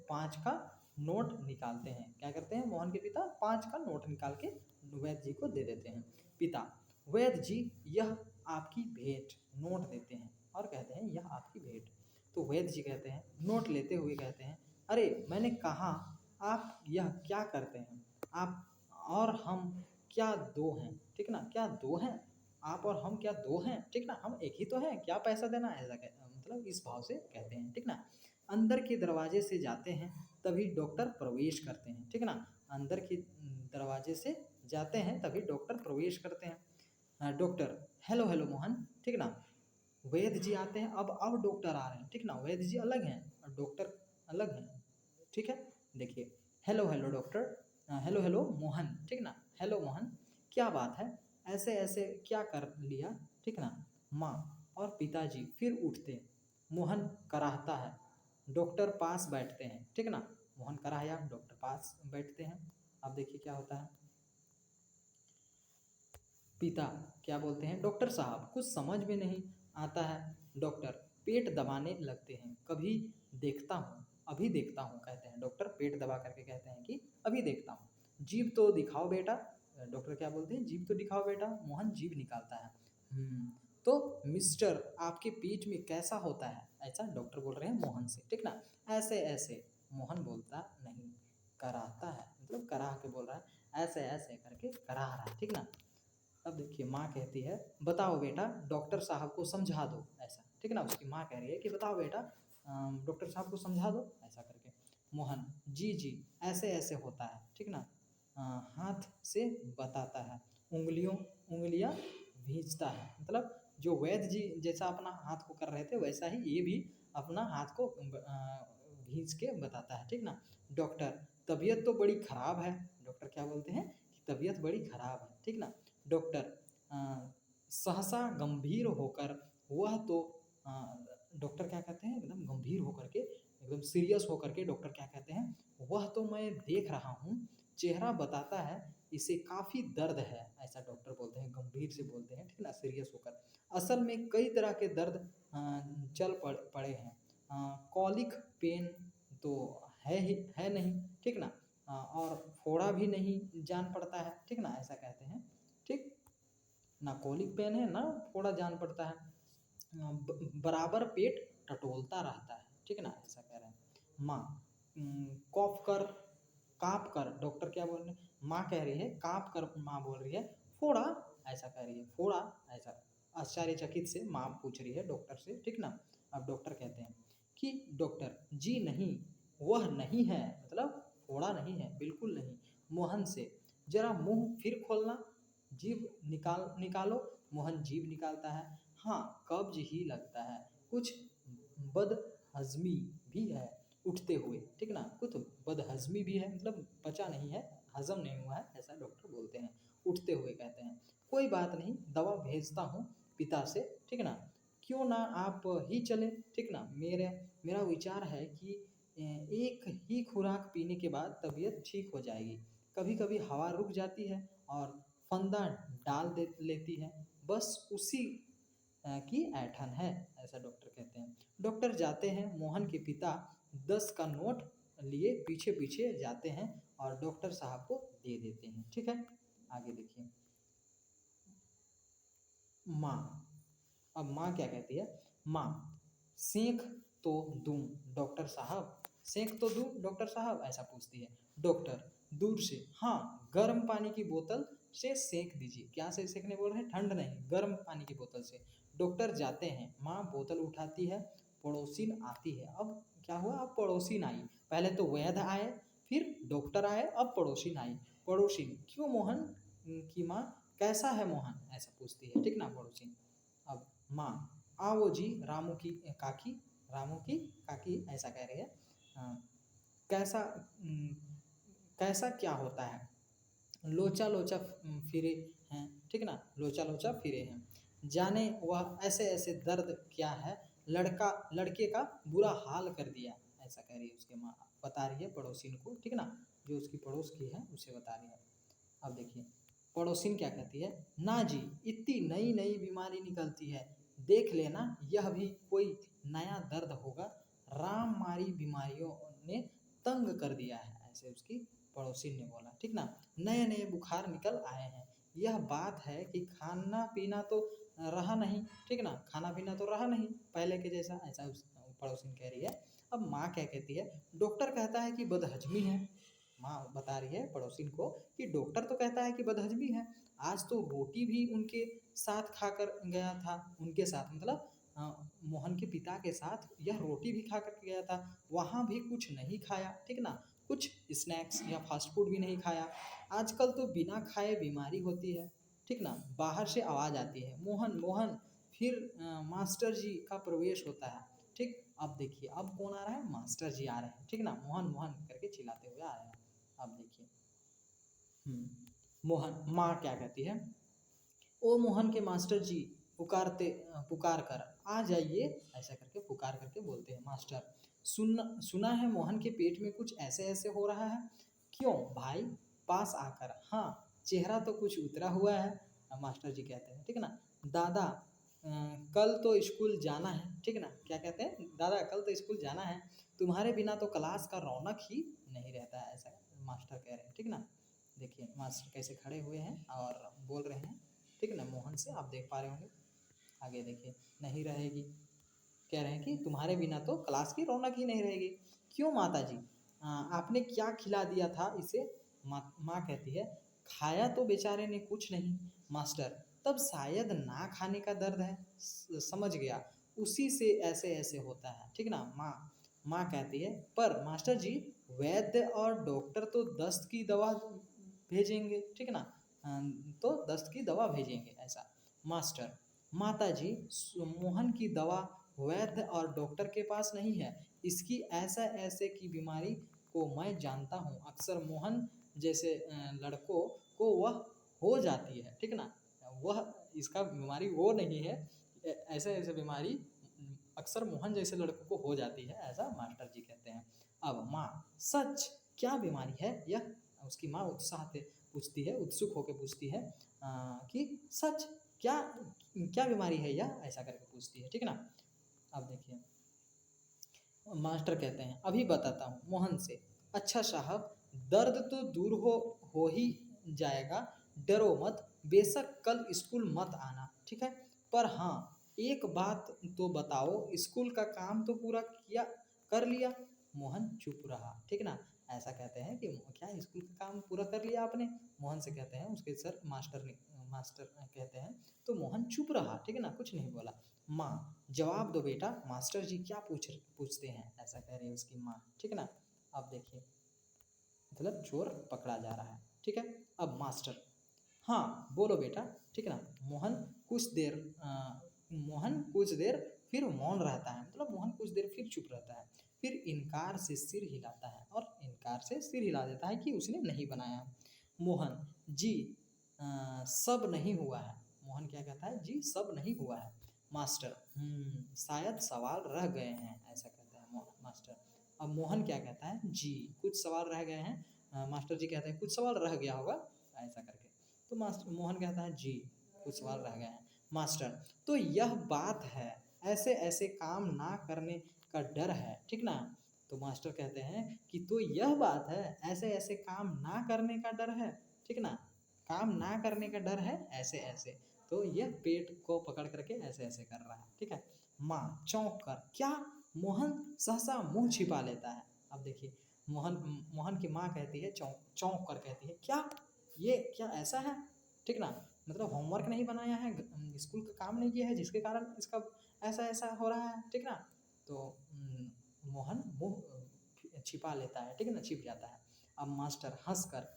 5 का नोट निकालते हैं। क्या करते हैं? मोहन के पिता 5 का नोट निकाल के वैद्य जी को दे देते हैं। पिता, वैद्य जी यह आपकी भेंट, नोट देते हैं और कहते हैं यह आपकी भेंट। तो वैद्य जी कहते हैं, नोट लेते हुए कहते हैं, अरे मैंने कहा आप यह क्या करते हैं? आप और हम क्या दो हैं, ठीक ना। क्या दो हैं? आप और हम क्या दो हैं, ठीक ना। हम एक ही तो हैं, क्या पैसा देना है, ऐसा मतलब इस भाव से कहते हैं, ठीक ना। अंदर के दरवाजे से जाते हैं, तभी डॉक्टर प्रवेश करते हैं, ठीक ना। अंदर के दरवाजे से जाते हैं, तभी डॉक्टर प्रवेश करते हैं। डॉक्टर, हेलो हेलो मोहन, ठीक ना। वैद्य जी आते हैं, अब डॉक्टर आ रहे हैं, ठीक ना। वैद्य जी अलग हैं और डॉक्टर अलग हैं, ठीक है। देखिए, hello hello doctor, hello hello Mohan, ठीक ना। हेलो मोहन, क्या बात है, ऐसे ऐसे क्या कर लिया, ठीक ना। माँ और पिताजी फिर उठते, मोहन कराहता है, डॉक्टर पास बैठते हैं, ठीक ना। मोहन कराया, डॉक्टर पास बैठते हैं। अब देखिए क्या होता है। पिता क्या बोलते हैं? डॉक्टर साहब कुछ समझ में नहीं आता है। डॉक्टर पेट दबाने लगते हैं, कभी देखता हूँ, अभी देखता हूँ, कहते हैं डॉक्टर पेट दबा करके कहते हैं कि अभी देखता हूँ। जीभ तो दिखाओ बेटा। डॉक्टर क्या बोलते हैं? जीभ तो दिखाओ बेटा। मोहन जीभ निकालता है। तो मिस्टर आपके पेट में कैसा होता है, ऐसा डॉक्टर बोल रहे हैं मोहन से, ठीक ना। ऐसे ऐसे मोहन बोलता नहीं, कराहता है, मतलब कराह के बोल रहा है, ऐसे ऐसे करके कराह रहा है, ठीक ना। अब देखिए माँ कहती है, बताओ बेटा डॉक्टर साहब को समझा दो, ऐसा, ठीक है ना। उसकी माँ कह रही है कि बताओ बेटा डॉक्टर साहब को समझा दो, ऐसा करके। मोहन, जी जी, ऐसे ऐसे होता है, ठीक ना। हाथ से बताता है, उंगलियां भींचता है, मतलब जो वैद्य जी जैसा अपना हाथ को कर रहे थे, वैसा ही ये भी अपना हाथ को भींच के बताता है, ठीक ना। डॉक्टर, तबीयत तो बड़ी खराब है। डॉक्टर क्या बोलते हैं? कि तबीयत बड़ी खराब है, ठीक ना। डॉक्टर सहसा गंभीर होकर, वह तो अ, डॉक्टर क्या कहते हैं? एकदम गंभीर होकर के, एकदम सीरियस होकर के डॉक्टर क्या कहते हैं? वह तो मैं देख रहा हूँ, चेहरा बताता है इसे काफ़ी दर्द है, ऐसा डॉक्टर बोलते हैं, गंभीर से बोलते हैं, ठीक ना, सीरियस होकर। असल में कई तरह के दर्द चल पड़े हैं, कॉलिक, पेन, तो है ही है नहीं, ठीक ना। और फोड़ा भी नहीं जान पड़ता है, ठीक ना, ऐसा कहते हैं, ठीक। ना कॉलिक पेन है ना फोड़ा जान पड़ता है, बराबर पेट टटोलता रहता है, ठीक ना, ऐसा कह रहे हैं। माँ कॉफ कर काँप कर, डॉक्टर क्या बोल रहे हैं, माँ कह रही है काँप कर, माँ बोल रही है फोड़ा, ऐसा कह रही है फोड़ा, ऐसा आश्चर्यचकित से माँ पूछ रही है डॉक्टर से, ठीक ना। अब डॉक्टर कहते हैं कि डॉक्टर जी नहीं, वह नहीं है, मतलब फोड़ा नहीं है, बिल्कुल नहीं। मोहन से जरा मुंह फिर खोलना, जीभ निकालो। मोहन जीभ निकालता है। हाँ, कब्ज ही लगता है, कुछ बदहजमी भी है उठते हुए, ठीक ना, कुछ बदहजमी भी है, मतलब पचा नहीं है, हजम नहीं हुआ है, ऐसा डॉक्टर बोलते हैं। उठते हुए कहते हैं कोई बात नहीं, दवा भेजता हूँ पिता से, ठीक ना, क्यों ना आप ही चले, ठीक ना। मेरा विचार है कि एक ही खुराक पीने के बाद तबीयत ठीक हो जाएगी। कभी कभी हवा रुक जाती है और फंदा डाल दे लेती है, बस उसी की ऐंठन है, ऐसा डॉक्टर कहते हैं। डॉक्टर जाते हैं, मोहन के पिता 10 का नोट लिए पीछे पीछे जाते हैं और डॉक्टर साहब को दे देते हैं, ठीक है। आगे देखिए, माँ, अब माँ क्या कहती है, माँ सेंक तो दूं डॉक्टर साहब, सेंक तो दूं डॉक्टर साहब, ऐसा पूछती है। डॉक्टर दूर से, हाँ, गर्म पानी की बोतल से सेंक दीजिए। क्या से सेंकने बोल रहे हैं, ठंड नहीं, गर्म पानी की बोतल से। डॉक्टर जाते हैं, माँ बोतल उठाती है, पड़ोसिन आती है। अब क्या हुआ, अब पड़ोसिन आई, पहले तो वैद्य आए, फिर डॉक्टर आए, अब पड़ोसिन आई। पड़ोसिन, क्यों मोहन की माँ, कैसा है मोहन, ऐसा पूछती है, ठीक ना, पड़ोसिन। अब माँ, आओ जी, रामू की काकी ऐसा कह रही है। कैसा कैसा क्या होता है, लोचा लोचा फिरे हैं, ठीक ना, लोचा लोचा फिरे हैं। जाने वह ऐसे ऐसे दर्द क्या है, लड़के का बुरा हाल कर दिया, ऐसा कह रही है उसके माँ, बता रही है पड़ोसिन को, ठीक ना, जो उसकी पड़ोस की है उसे बता रही है। अब देखिए पड़ोसिन क्या कहती है, ना जी, इतनी नई नई बीमारी निकलती है, देख लेना यह भी कोई नया दर्द होगा, राम मारी बीमारियों ने तंग कर दिया है, ऐसे उसकी पड़ोसिन ने बोला, ठीक ना। नए नए बुखार निकल आए हैं, यह बात है कि खाना पीना तो रहा नहीं, ठीक ना, खाना पीना तो रहा नहीं पहले के जैसा, ऐसा पड़ोसिन कह रही है। अब माँ क्या कहती है, डॉक्टर कहता है कि बदहजमी है, माँ बता रही है पड़ोसिन को कि डॉक्टर तो कहता है कि बदहजमी है, आज तो रोटी भी उनके साथ खाकर गया था, उनके साथ मतलब मोहन के पिता के साथ यह रोटी भी खा कर गया था, वहाँ भी कुछ नहीं खाया, ठीक ना, कुछ स्नैक्स या फास्ट फूड भी नहीं खाया। आजकल तो बिना खाए बीमारी होती है, ठीक ना। बाहर से आवाज़ आती है, मोहन मोहन, फिर मास्टर जी का प्रवेश होता है, ठीक। अब देखिए अब कौन आ रहा है, मास्टर जी आ रहे हैं, ठीक ना, मोहन मोहन करके चिल्लाते हुए आ रहे हैं। अब देखिए मोहन, माँ क्या कहती है, ओ मोहन के मास्टर जी, पुकार कर आ जाइए, ऐसा करके पुकार करके बोलते हैं मास्टर। सुना है मोहन के पेट में कुछ ऐसे ऐसे हो रहा है, क्यों भाई, पास आकर, हाँ, चेहरा तो कुछ उतरा हुआ है, मास्टर जी कहते हैं, ठीक ना। दादा कल तो स्कूल जाना है, ठीक ना, क्या कहते हैं, दादा कल तो स्कूल जाना है, तुम्हारे बिना तो क्लास का रौनक ही नहीं रहता है, ऐसा मास्टर कह रहे हैं, ठीक ना। देखिए मास्टर कैसे खड़े हुए हैं और बोल रहे हैं, ठीक ना, मोहन से आप देख पा रहे होंगे। आगे देखिए, नहीं रहेगी, कह रहे हैं कि तुम्हारे बिना तो क्लास की रौनक ही नहीं रहेगी। क्यों माता जी, आपने क्या खिला दिया था इसे, माँ कहती है, खाया तो बेचारे ने कुछ नहीं मास्टर, तब शायद ना खाने का दर्द है, समझ गया, उसी से ऐसे ऐसे होता है, ठीक ना। माँ कहती है, पर मास्टर जी, वैद्य और डॉक्टर तो दस्त की दवा भेजेंगे, ठीक ना, तो दस्त की दवा भेजेंगे, ऐसा। मास्टर, माता जी, मोहन की दवा वैद्य और डॉक्टर के पास नहीं है, इसकी ऐसा ऐसे की बीमारी को मैं जानता हूँ, अक्सर मोहन जैसे लड़कों को वह हो जाती है, ठीक ना, वह इसका बीमारी वो नहीं है, ऐसे ऐसे बीमारी अक्सर मोहन जैसे लड़कों को हो जाती है, ऐसा मास्टर जी कहते हैं। अब माँ, सच, क्या बीमारी है यह, उसकी माँ उत्साह से पूछती है, उत्सुक होकर पूछती है कि सच क्या क्या बीमारी है यह, ऐसा करके पूछती है, ठीक ना। अब देखिए मास्टर कहते हैं, अभी बताता हूँ मोहन से। अच्छा साहब, दर्द तो दूर हो ही जाएगा, डरो मत, बेशक कल स्कूल मत आना, ठीक है। पर हाँ, एक बात तो बताओ, स्कूल का काम तो पूरा किया कर लिया? मोहन चुप रहा, ठीक ना। ऐसा कहते हैं कि क्या स्कूल का काम पूरा कर लिया आपने? मोहन से कहते हैं उसके सर, मास्टर कहते हैं। तो मोहन चुप रहा, ठीक है ना, कुछ नहीं बोला। माँ, जवाब दो बेटा, मास्टर जी क्या पूछते हैं, ऐसा कह रही है उसकी माँ, ठीक है ना। अब देखिए, मतलब चोर पकड़ा जा रहा है, ठीक है। अब मास्टर, हाँ बोलो बेटा, ठीक है ना। मोहन कुछ देर मोहन कुछ देर फिर मौन रहता है, मतलब मोहन कुछ देर फिर चुप रहता है, फिर इनकार से सिर हिलाता है, और इनकार से सिर हिला देता है कि उसने नहीं बनाया। मोहन, जी सब नहीं हुआ है। मोहन क्या कहता है, जी सब नहीं हुआ है। मास्टर, शायद सवाल रह गए हैं, ऐसा कहता है मास्टर। अब मोहन क्या कहता है, जी कुछ सवाल रह गए हैं। मास्टर जी कहते हैं कुछ सवाल रह गया होगा, ऐसा करके। तो मास्टर मोहन कहता है, जी कुछ सवाल रह गए हैं। मास्टर, तो यह बात है, ऐसे ऐसे काम ना करने का डर है, ठीक ना। तो मास्टर कहते हैं कि तो यह बात है, ऐसे ऐसे काम ना करने का डर है, ठीक ना। काम ना करने का डर है, ऐसे ऐसे। तो यह पेट को पकड़ करके ऐसे ऐसे कर रहा है, ठीक है। माँ चौंक कर, क्या? मोहन सहसा मुंह छिपा लेता है। अब देखिए, मोहन मोहन की माँ कहती है, चौंक चौंक कर कहती है, क्या? ये क्या ऐसा है, ठीक ना। मतलब होमवर्क नहीं बनाया है, स्कूल का काम नहीं किया है, जिसके कारण इसका ऐसा ऐसा हो रहा है, ठीक ना। तो मोहन मुंह छिपा लेता है, ठीक है ना, छिप जाता है। अब मास्टर हंसकर,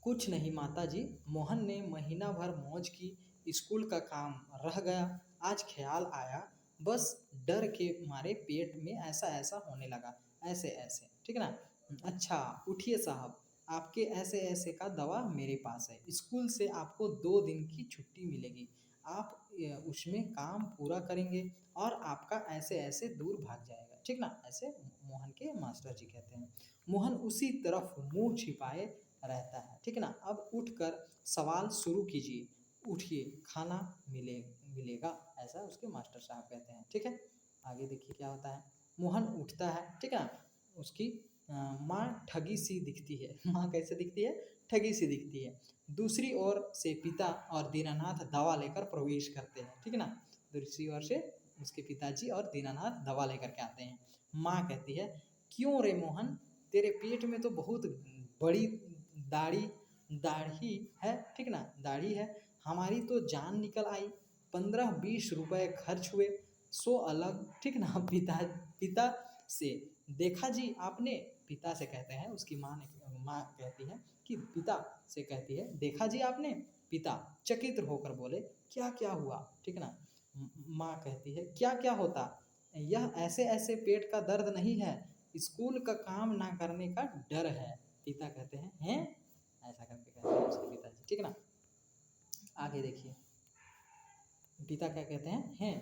कुछ नहीं माताजी, मोहन ने महीना भर मौज की, स्कूल का काम रह गया, आज ख्याल आया, बस डर के मारे पेट में ऐसा ऐसा होने लगा, ऐसे ऐसे, ठीक है ना। अच्छा उठिए साहब, आपके ऐसे ऐसे का दवा मेरे पास है, स्कूल से आपको 2 दिन की छुट्टी मिलेगी, आप उसमें काम पूरा करेंगे और आपका ऐसे ऐसे दूर भाग जाएगा, ठीक ना। ऐसे मोहन के मास्टर जी कहते हैं। मोहन उसी तरफ मुंह छिपाए रहता है, ठीक है ना। अब उठकर सवाल शुरू कीजिए, उठिए, खाना मिलेगा, ऐसा उसके मास्टर साहब कहते हैं, ठीक है। आगे देखिए क्या होता है। मोहन उठता है, ठीक है ना। उसकी माँ ठगी सी दिखती है। माँ कैसे दिखती है? ठगी सी दिखती है। दूसरी ओर से पिता और दीनानाथ दवा लेकर प्रवेश करते हैं, ठीक है ना। दूसरी ओर से उसके पिताजी और दीनानाथ दवा लेकर के आते हैं। माँ कहती है, क्यों रे मोहन, तेरे पेट में तो बहुत बड़ी दाढ़ी दाढ़ी है, ठीक ना, दाढ़ी है, हमारी तो जान निकल आई, 15-20 रुपए खर्च हुए, 100 अलग, ठीक ना। पिता से, देखा जी आपने, पिता से कहते हैं, उसकी माँ कहती है कि पिता से कहती है, देखा जी आपने? पिता चकित होकर बोले, क्या क्या हुआ, ठीक ना। माँ कहती है, क्या क्या होता, यह ऐसे ऐसे पेट का दर्द नहीं है, स्कूल का काम ना करने का डर है। पिता कहते हैं ऐसा करके कहते हैं उसके पिताजी, ठीक है ना। आगे देखिए, पिता क्या कहते हैं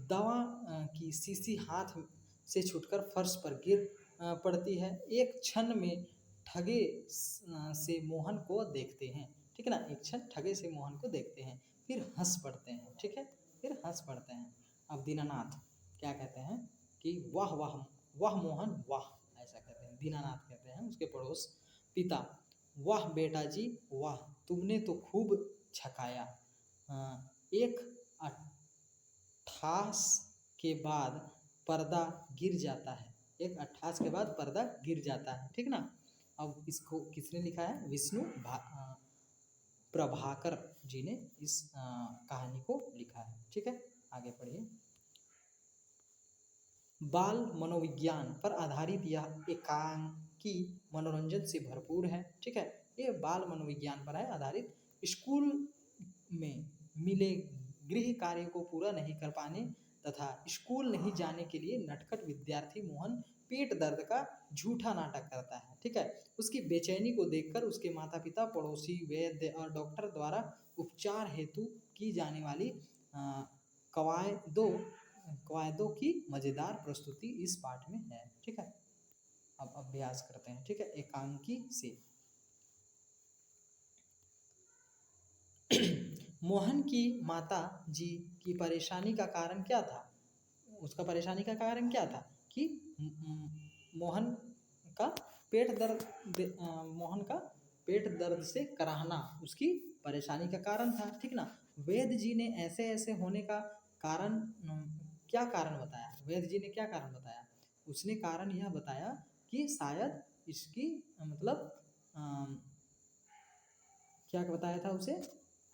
दवा की शीशी हाथ से छूटकर फर्श पर गिर पड़ती है, एक क्षण में ठगे से मोहन को देखते हैं, ठीक है ना। एक क्षण ठगे से मोहन को देखते हैं, फिर हंस पड़ते हैं, ठीक है, फिर हंस पड़ते हैं। अब दीनानाथ क्या कहते हैं कि वाह वाह वाह मोहन वाह, ऐसा कहते हैं, दीनानाथ कहते हैं उसके पड़ोस। पिता, वाह बेटा जी वाह, तुमने तो खूब छकाया। एक अट्ठास के बाद पर्दा गिर जाता है, एक अट्ठास के बाद पर्दा गिर जाता है, ठीक ना। अब इसको किसने लिखा है? प्रभाकर जी ने इस कहानी को लिखा है, ठीक है। आगे पढ़िए। बाल मनोविज्ञान पर आधारित यह एकांकी मनोरंजन से भरपूर है, ठीक है। ये बाल मनोविज्ञान पर है आधारित। स्कूल में मिले गृह कार्य को पूरा नहीं कर पाने तथा स्कूल नहीं जाने के लिए नटखट विद्यार्थी मोहन पेट दर्द का झूठा नाटक करता है, ठीक है। उसकी बेचैनी को देखकर उसके माता पिता, पड़ोसी, वैद्य और डॉक्टर द्वारा उपचार हेतु की जाने वाली कवायदों कवायदों की मज़ेदार प्रस्तुति इस पाठ में है, ठीक है। अब अभ्यास करते हैं, ठीक है, एकांकी से। मोहन की माता जी की परेशानी का कारण क्या था? उसका परेशानी का कारण क्या था कि मोहन का मोहन का पेट दर्द से कराहना उसकी परेशानी का कारण था, ठीक ना। वेद जी ने ऐसे ऐसे होने का कारण क्या कारण बताया? वेद जी ने क्या कारण बताया? उसने कारण यह बताया कि शायद इसकी मतलब क्या बताया था उसे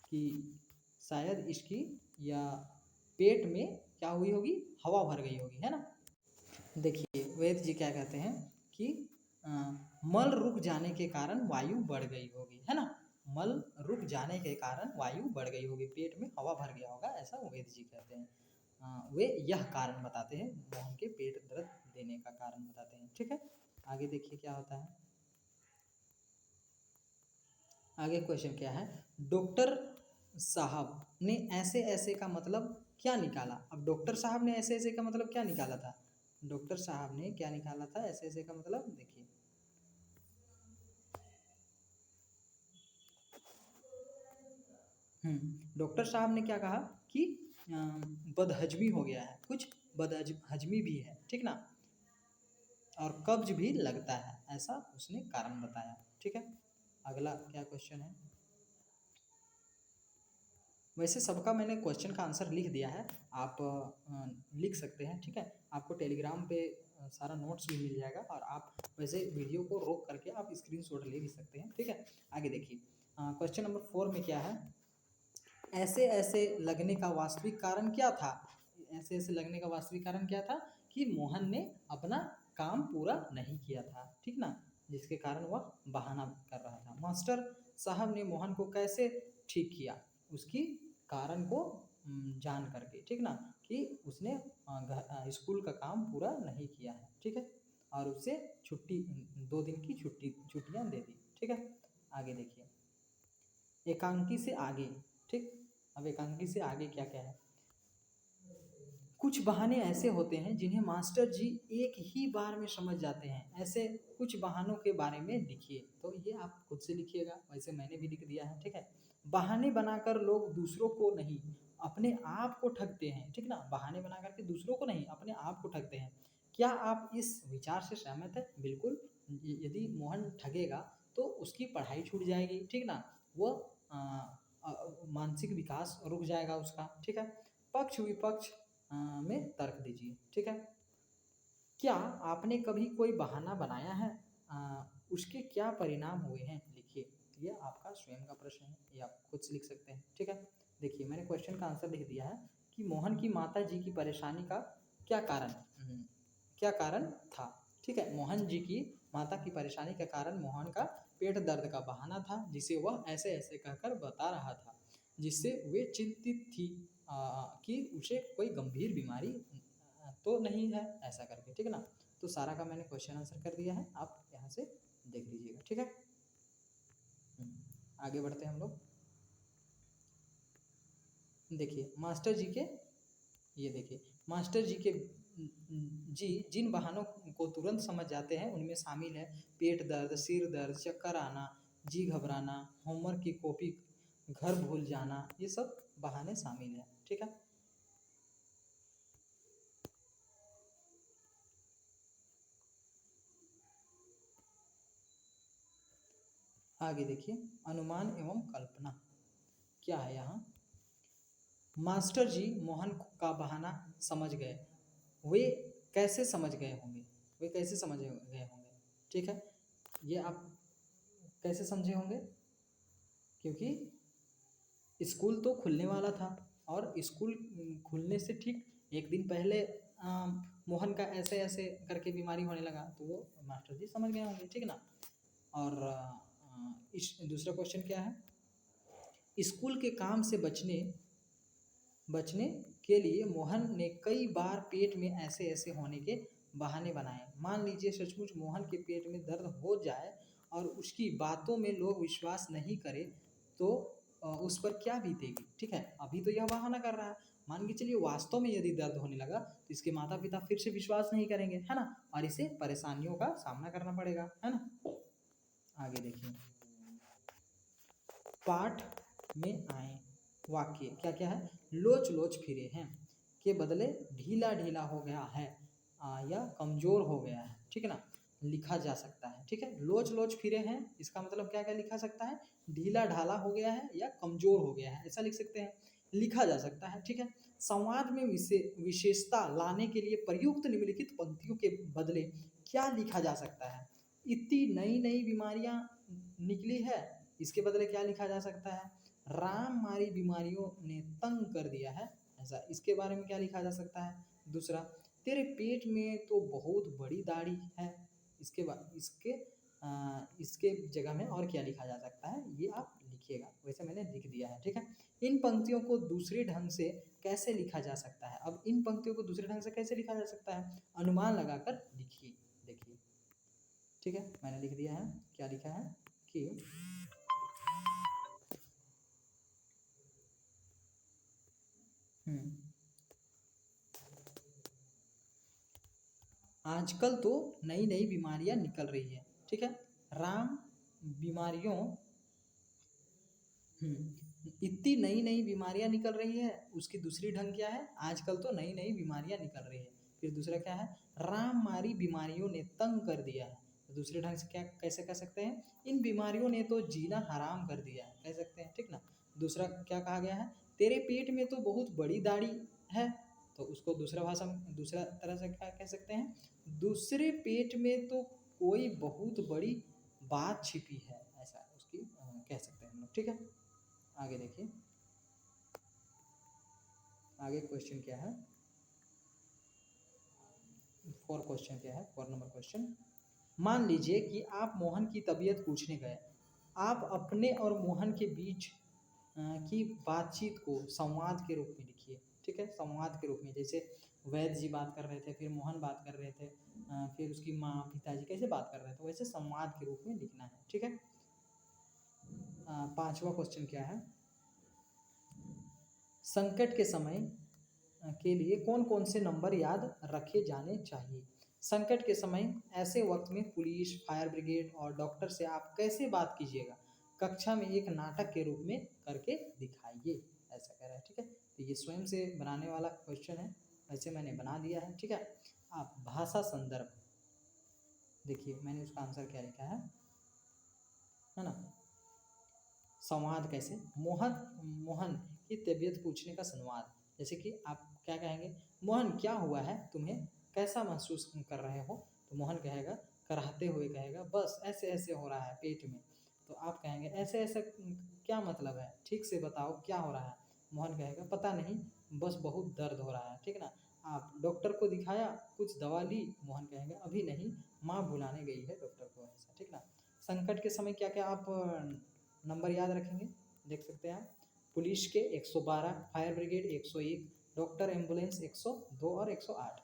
कि शायद इसकी या पेट में क्या हुई होगी, हवा भर गई होगी, है ना। देखिए वेद जी क्या कहते हैं कि अ, मल रुक जाने के कारण वायु बढ़ गई होगी, है ना। मल रुक जाने के कारण वायु बढ़ गई होगी, पेट में हवा भर गया होगा, ऐसा वेद जी कहते हैं। वे यह कारण बताते हैं, मोहन के पेट दर्द देने का कारण बताते हैं, ठीक है। आगे देखिए क्या होता है। आगे क्वेश्चन क्या है, डॉक्टर साहब ने ऐसे ऐसे का मतलब क्या निकाला? अब डॉक्टर साहब ने ऐसे ऐसे का मतलब क्या निकाला था? डॉक्टर साहब ने क्या निकाला था ऐसे ऐसे का मतलब? देखिए डॉक्टर साहब ने क्या कहा कि बदहजमी हो गया है, कुछ बदहजमी भी है, ठीक ना, और कब्ज भी लगता है, ऐसा उसने कारण बताया, ठीक है। अगला क्या क्वेश्चन है? वैसे सबका मैंने क्वेश्चन का आंसर लिख दिया है, आप लिख सकते हैं, ठीक है। आपको टेलीग्राम पे सारा नोट्स भी मिल जाएगा, और आप वैसे वीडियो को रोक करके आप स्क्रीनशॉट ले भी सकते हैं, ठीक है। आगे देखिए क्वेश्चन नंबर 4 में क्या है, ऐसे ऐसे लगने का वास्तविक कारण क्या था? ऐसे ऐसे लगने का वास्तविक कारण क्या था कि मोहन ने अपना काम पूरा नहीं किया था, ठीक ना, जिसके कारण वह बहाना कर रहा था। मास्टर साहब ने मोहन को कैसे ठीक किया? उसकी कारण को जान करके, ठीक ना, कि उसने स्कूल का काम पूरा नहीं किया है, ठीक है, और उसे छुट्टी 2 दिन की छुट्टियां दे दी, ठीक है। आगे देखिए एकांकी से आगे, ठीक। अब एकांकी से आगे क्या क्या है, कुछ बहाने ऐसे होते हैं जिन्हें मास्टर जी एक ही बार में समझ जाते हैं, ऐसे कुछ बहानों के बारे में लिखिए। तो ये आप खुद से लिखिएगा, वैसे मैंने भी लिख दिया है, ठीक है। बहाने बनाकर लोग दूसरों को नहीं अपने आप को ठगते हैं, ठीक ना, बहाने बना करके दूसरों को नहीं अपने आप को ठगते हैं। क्या आप इस विचार से सहमत है? बिल्कुल। यदि मोहन ठगेगा तो उसकी पढ़ाई छूट जाएगी, ठीक ना, वो मानसिक विकास रुक जाएगा उसका, ठीक है। पक्ष विपक्ष में तर्क दीजिए, ठीक है। क्या आपने कभी कोई बहाना बनाया है? उसके क्या परिणाम हुए हैं? लिखिए। ये आपका स्वयं का प्रश्न है, ये आप खुद से लिख सकते हैं, ठीक है। देखिए मैंने क्वेश्चन का आंसर लिख दिया है कि मोहन की माता जी की परेशानी का क्या कारण क्या कारण था, ठीक है। मोहन जी की माता की परेशानी का कारण मोहन का पेट दर्द का बहाना था, जिसे वह ऐसे ऐसे कहकर बता रहा था, जिससे वे चिंतित थी कि उसे कोई गंभीर बीमारी तो नहीं है, ऐसा करके, ठीक है ना। तो सारा का मैंने क्वेश्चन आंसर कर दिया है, आप यहाँ से देख लीजिएगा, ठीक है। आगे बढ़ते हैं हम लोग। देखिए मास्टर जी के, ये देखिए मास्टर जी के जी जिन बहानों को तुरंत समझ जाते हैं उनमें शामिल है पेट दर्द, सिर दर्द, चक्कर आना, जी घबराना, होमवर्क की कॉपी घर भूल जाना, ये सब बहाने शामिल है, ठीक है। आगे देखिए अनुमान एवं कल्पना क्या है यहाँ। मास्टर जी मोहन का बहाना समझ गए, वे कैसे समझ गए होंगे? वे कैसे समझ गए होंगे, ठीक है। ये आप कैसे समझे होंगे? क्योंकि स्कूल तो खुलने वाला था, और स्कूल खुलने से ठीक एक दिन पहले मोहन का ऐसे ऐसे करके बीमारी होने लगा, तो वो मास्टर जी समझ गए होंगे, ठीक ना। और इस दूसरा क्वेश्चन क्या है, स्कूल के काम से बचने के लिए मोहन ने कई बार पेट में ऐसे ऐसे होने के बहाने बनाए। मान लीजिए सचमुच मोहन के पेट में दर्द हो जाए और उसकी बातों में लोग विश्वास नहीं करें, तो उस पर क्या बीतेगी, ठीक है। अभी तो यह बहाना कर रहा है, मान के चलिए वास्तव में यदि दर्द होने लगा तो इसके माता पिता फिर से विश्वास नहीं करेंगे, है ना, और इसे परेशानियों का सामना करना पड़ेगा, है ना। आगे देखिए पाठ में आए वाक्य क्या क्या है, लोच लोच फिरे हैं के बदले ढीला ढीला हो गया है, या कमजोर हो गया है, ठीक है ना, लिखा जा सकता है। ठीक है, लोच लोच फिरे हैं, इसका मतलब क्या क्या लिखा सकता है, ढीला ढाला हो गया है या कमजोर हो गया है, ऐसा लिख सकते हैं, लिखा जा सकता है। ठीक है, संवाद में विशेषता लाने के लिए प्रयुक्त निम्नलिखित पंक्तियों के बदले क्या लिखा जा सकता है। इतनी नई नई बीमारियां निकली है, इसके बदले क्या लिखा जा सकता है। राम मारी बीमारियों ने तंग कर दिया है, ऐसा, इसके बारे में क्या लिखा जा सकता है। दूसरा, तेरे पेट में तो बहुत बड़ी दाढ़ी है, इसके बाद इसके जगह में और क्या लिखा जा सकता है, ये आप लिखिएगा, वैसे मैंने लिख दिया है। ठीक है, इन पंक्तियों को दूसरे ढंग से कैसे लिखा जा सकता है। अब इन पंक्तियों को दूसरे ढंग से कैसे लिखा जा सकता है, अनुमान लगाकर लिखिए। देखिए, ठीक है, मैंने लिख दिया है, क्या लिखा है कि आजकल तो नई नई बीमारियां निकल रही है। ठीक है, राम बीमारियों इतनी नई नई बीमारियां निकल रही है, उसकी दूसरी ढंग क्या है, आजकल तो नई नई बीमारियां निकल रही है। फिर दूसरा क्या है, राम मारी बीमारियों ने तंग कर दिया है, तो दूसरे ढंग से क्या कैसे कह सकते हैं, इन बीमारियों ने तो जीना हराम कर दिया है, कह सकते हैं। ठीक ना, दूसरा क्या कहा गया है, तेरे पेट में तो बहुत बड़ी दाढ़ी है, तो उसको दूसरा भाषा में दूसरा तरह से क्या कह सकते हैं, दूसरे पेट में तो कोई बहुत बड़ी बात छिपी है, ऐसा उसकी कह सकते हैं हम लोग। ठीक है, आगे देखिए, आगे क्वेश्चन क्या है, फोर क्वेश्चन क्या है, 4 नंबर क्वेश्चन। मान लीजिए कि आप मोहन की तबीयत पूछने गए, आप अपने और मोहन के बीच की बातचीत को संवाद के रूप में लिखिए। ठीक है, संवाद के रूप में, जैसे वैद्य जी बात कर रहे थे, फिर मोहन बात कर रहे थे, फिर उसकी माँ पिताजी कैसे बात कर रहे थे, वैसे संवाद के रूप में लिखना है। ठीक है, 5वां क्वेश्चन क्या है, संकट के समय के लिए कौन कौन से नंबर याद रखे जाने चाहिए। संकट के समय ऐसे वक्त में पुलिस, फायर ब्रिगेड और डॉक्टर से आप कैसे बात कीजिएगा, कक्षा में एक नाटक के रूप में करके दिखाइए, ऐसा कह रहा है। ठीक है, तो ये स्वयं से बनाने वाला क्वेश्चन है, वैसे मैंने बना दिया है। ठीक है, आप भाषा संदर्भ देखिए, मैंने उसका आंसर क्या लिखा है ना, संवाद कैसे, मोहन मोहन की तबीयत पूछने का संवाद, जैसे कि आप क्या कहेंगे, मोहन क्या हुआ है, तुम्हें कैसा महसूस कर रहे हो, तो मोहन कहेगा, कराहते हुए कहेगा, बस ऐसे ऐसे हो रहा है पेट में, तो आप कहेंगे ऐसे ऐसे क्या मतलब है, ठीक से बताओ क्या हो रहा है, मोहन कहेगा पता नहीं, बस बहुत दर्द हो रहा है। ठीक ना, आप डॉक्टर को दिखाया, कुछ दवा ली, मोहन कहेंगे अभी नहीं, माँ बुलाने गई है डॉक्टर को, ऐसा। ठीक ना, संकट के समय क्या क्या आप नंबर याद रखेंगे, देख सकते हैं आप, पुलिस के 112, फायर ब्रिगेड 101, डॉक्टर एम्बुलेंस 102 और 108।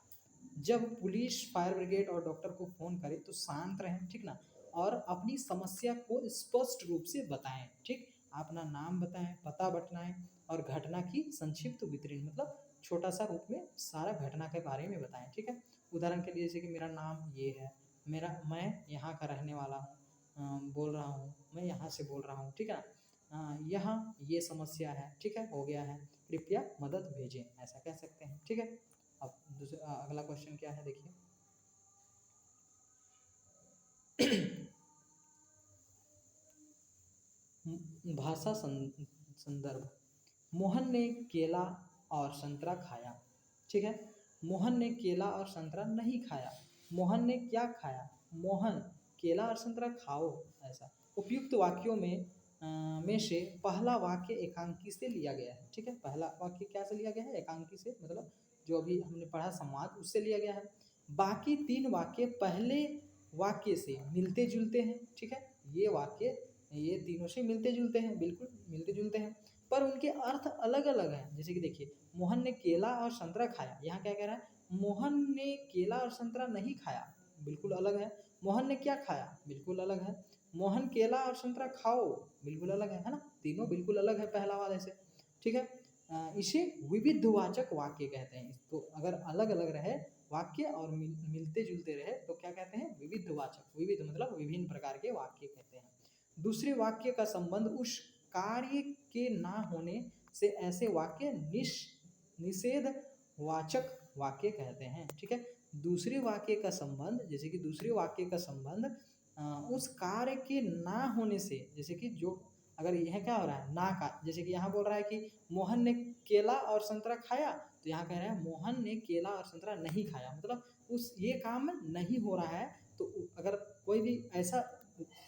जब पुलिस, फायर ब्रिगेड और डॉक्टर को फ़ोन करें तो शांत रहें। ठीक ना, और अपनी समस्या को स्पष्ट रूप से बताएं। ठीक, अपना नाम बताएं, पता बताएं और घटना की संक्षिप्त वितरण, मतलब छोटा सा रूप में सारा घटना के बारे में बताएं। ठीक है, उदाहरण के लिए जैसे कि मेरा नाम ये है, मैं यहाँ का रहने वाला हूँ, बोल रहा हूँ, मैं यहाँ से बोल रहा हूँ। ठीक है, यहाँ ये समस्या है। ठीक है, हो गया है, कृपया मदद भेजें, ऐसा कह सकते हैं। ठीक है, अब दूसरा अगला क्वेश्चन क्या है देखिए, भाषा संदर्भ, मोहन ने केला और संतरा खाया। ठीक है, मोहन ने केला और संतरा नहीं खाया, मोहन ने क्या खाया, मोहन केला और संतरा खाओ, ऐसा। उपयुक्त वाक्यों में से पहला वाक्य एकांकी से लिया गया है। ठीक है, पहला वाक्य क्या से लिया गया है, एकांकी से, मतलब जो अभी हमने पढ़ा संवाद, उससे लिया गया है। बाकी 3 वाक्य पहले वाक्य से मिलते जुलते हैं। ठीक है, ये वाक्य ये तीनों से मिलते जुलते हैं, बिल्कुल मिलते जुलते हैं, पर उनके अर्थ अलग अलग हैं। जैसे कि देखिए, मोहन ने केला और संतरा खाया, यहाँ क्या कह रहा है, मोहन ने केला और संतरा नहीं खाया, बिल्कुल अलग है। मोहन ने क्या खाया, बिल्कुल अलग है। मोहन केला और संतरा खाओ, बिल्कुल अलग है ना, तीनों बिल्कुल अलग है पहला वाले से। ठीक है, इसे विविधवाचक वाक्य कहते हैं। तो अगर अलग अलग रहे वाक्य और मिलते जुलते रहे तो क्या कहते हैं, विविधवाचक, विविध मतलब विभिन्न प्रकार के वाक्य कहते हैं। दूसरे वाक्य का संबंध उस कार्य के ना होने से ऐसे वाक्य निषेध वाचक वाक्य कहते हैं। ठीक है, दूसरे वाक्य का संबंध, जैसे कि दूसरे वाक्य का संबंध उस कार्य के ना होने से, जैसे कि जो अगर यह क्या हो रहा है ना का, जैसे कि यहाँ बोल रहा है कि मोहन ने केला और संतरा खाया, तो यहाँ कह रहा है मोहन ने केला और संतरा नहीं खाया, मतलब उस ये काम नहीं हो रहा है। तो अगर कोई भी ऐसा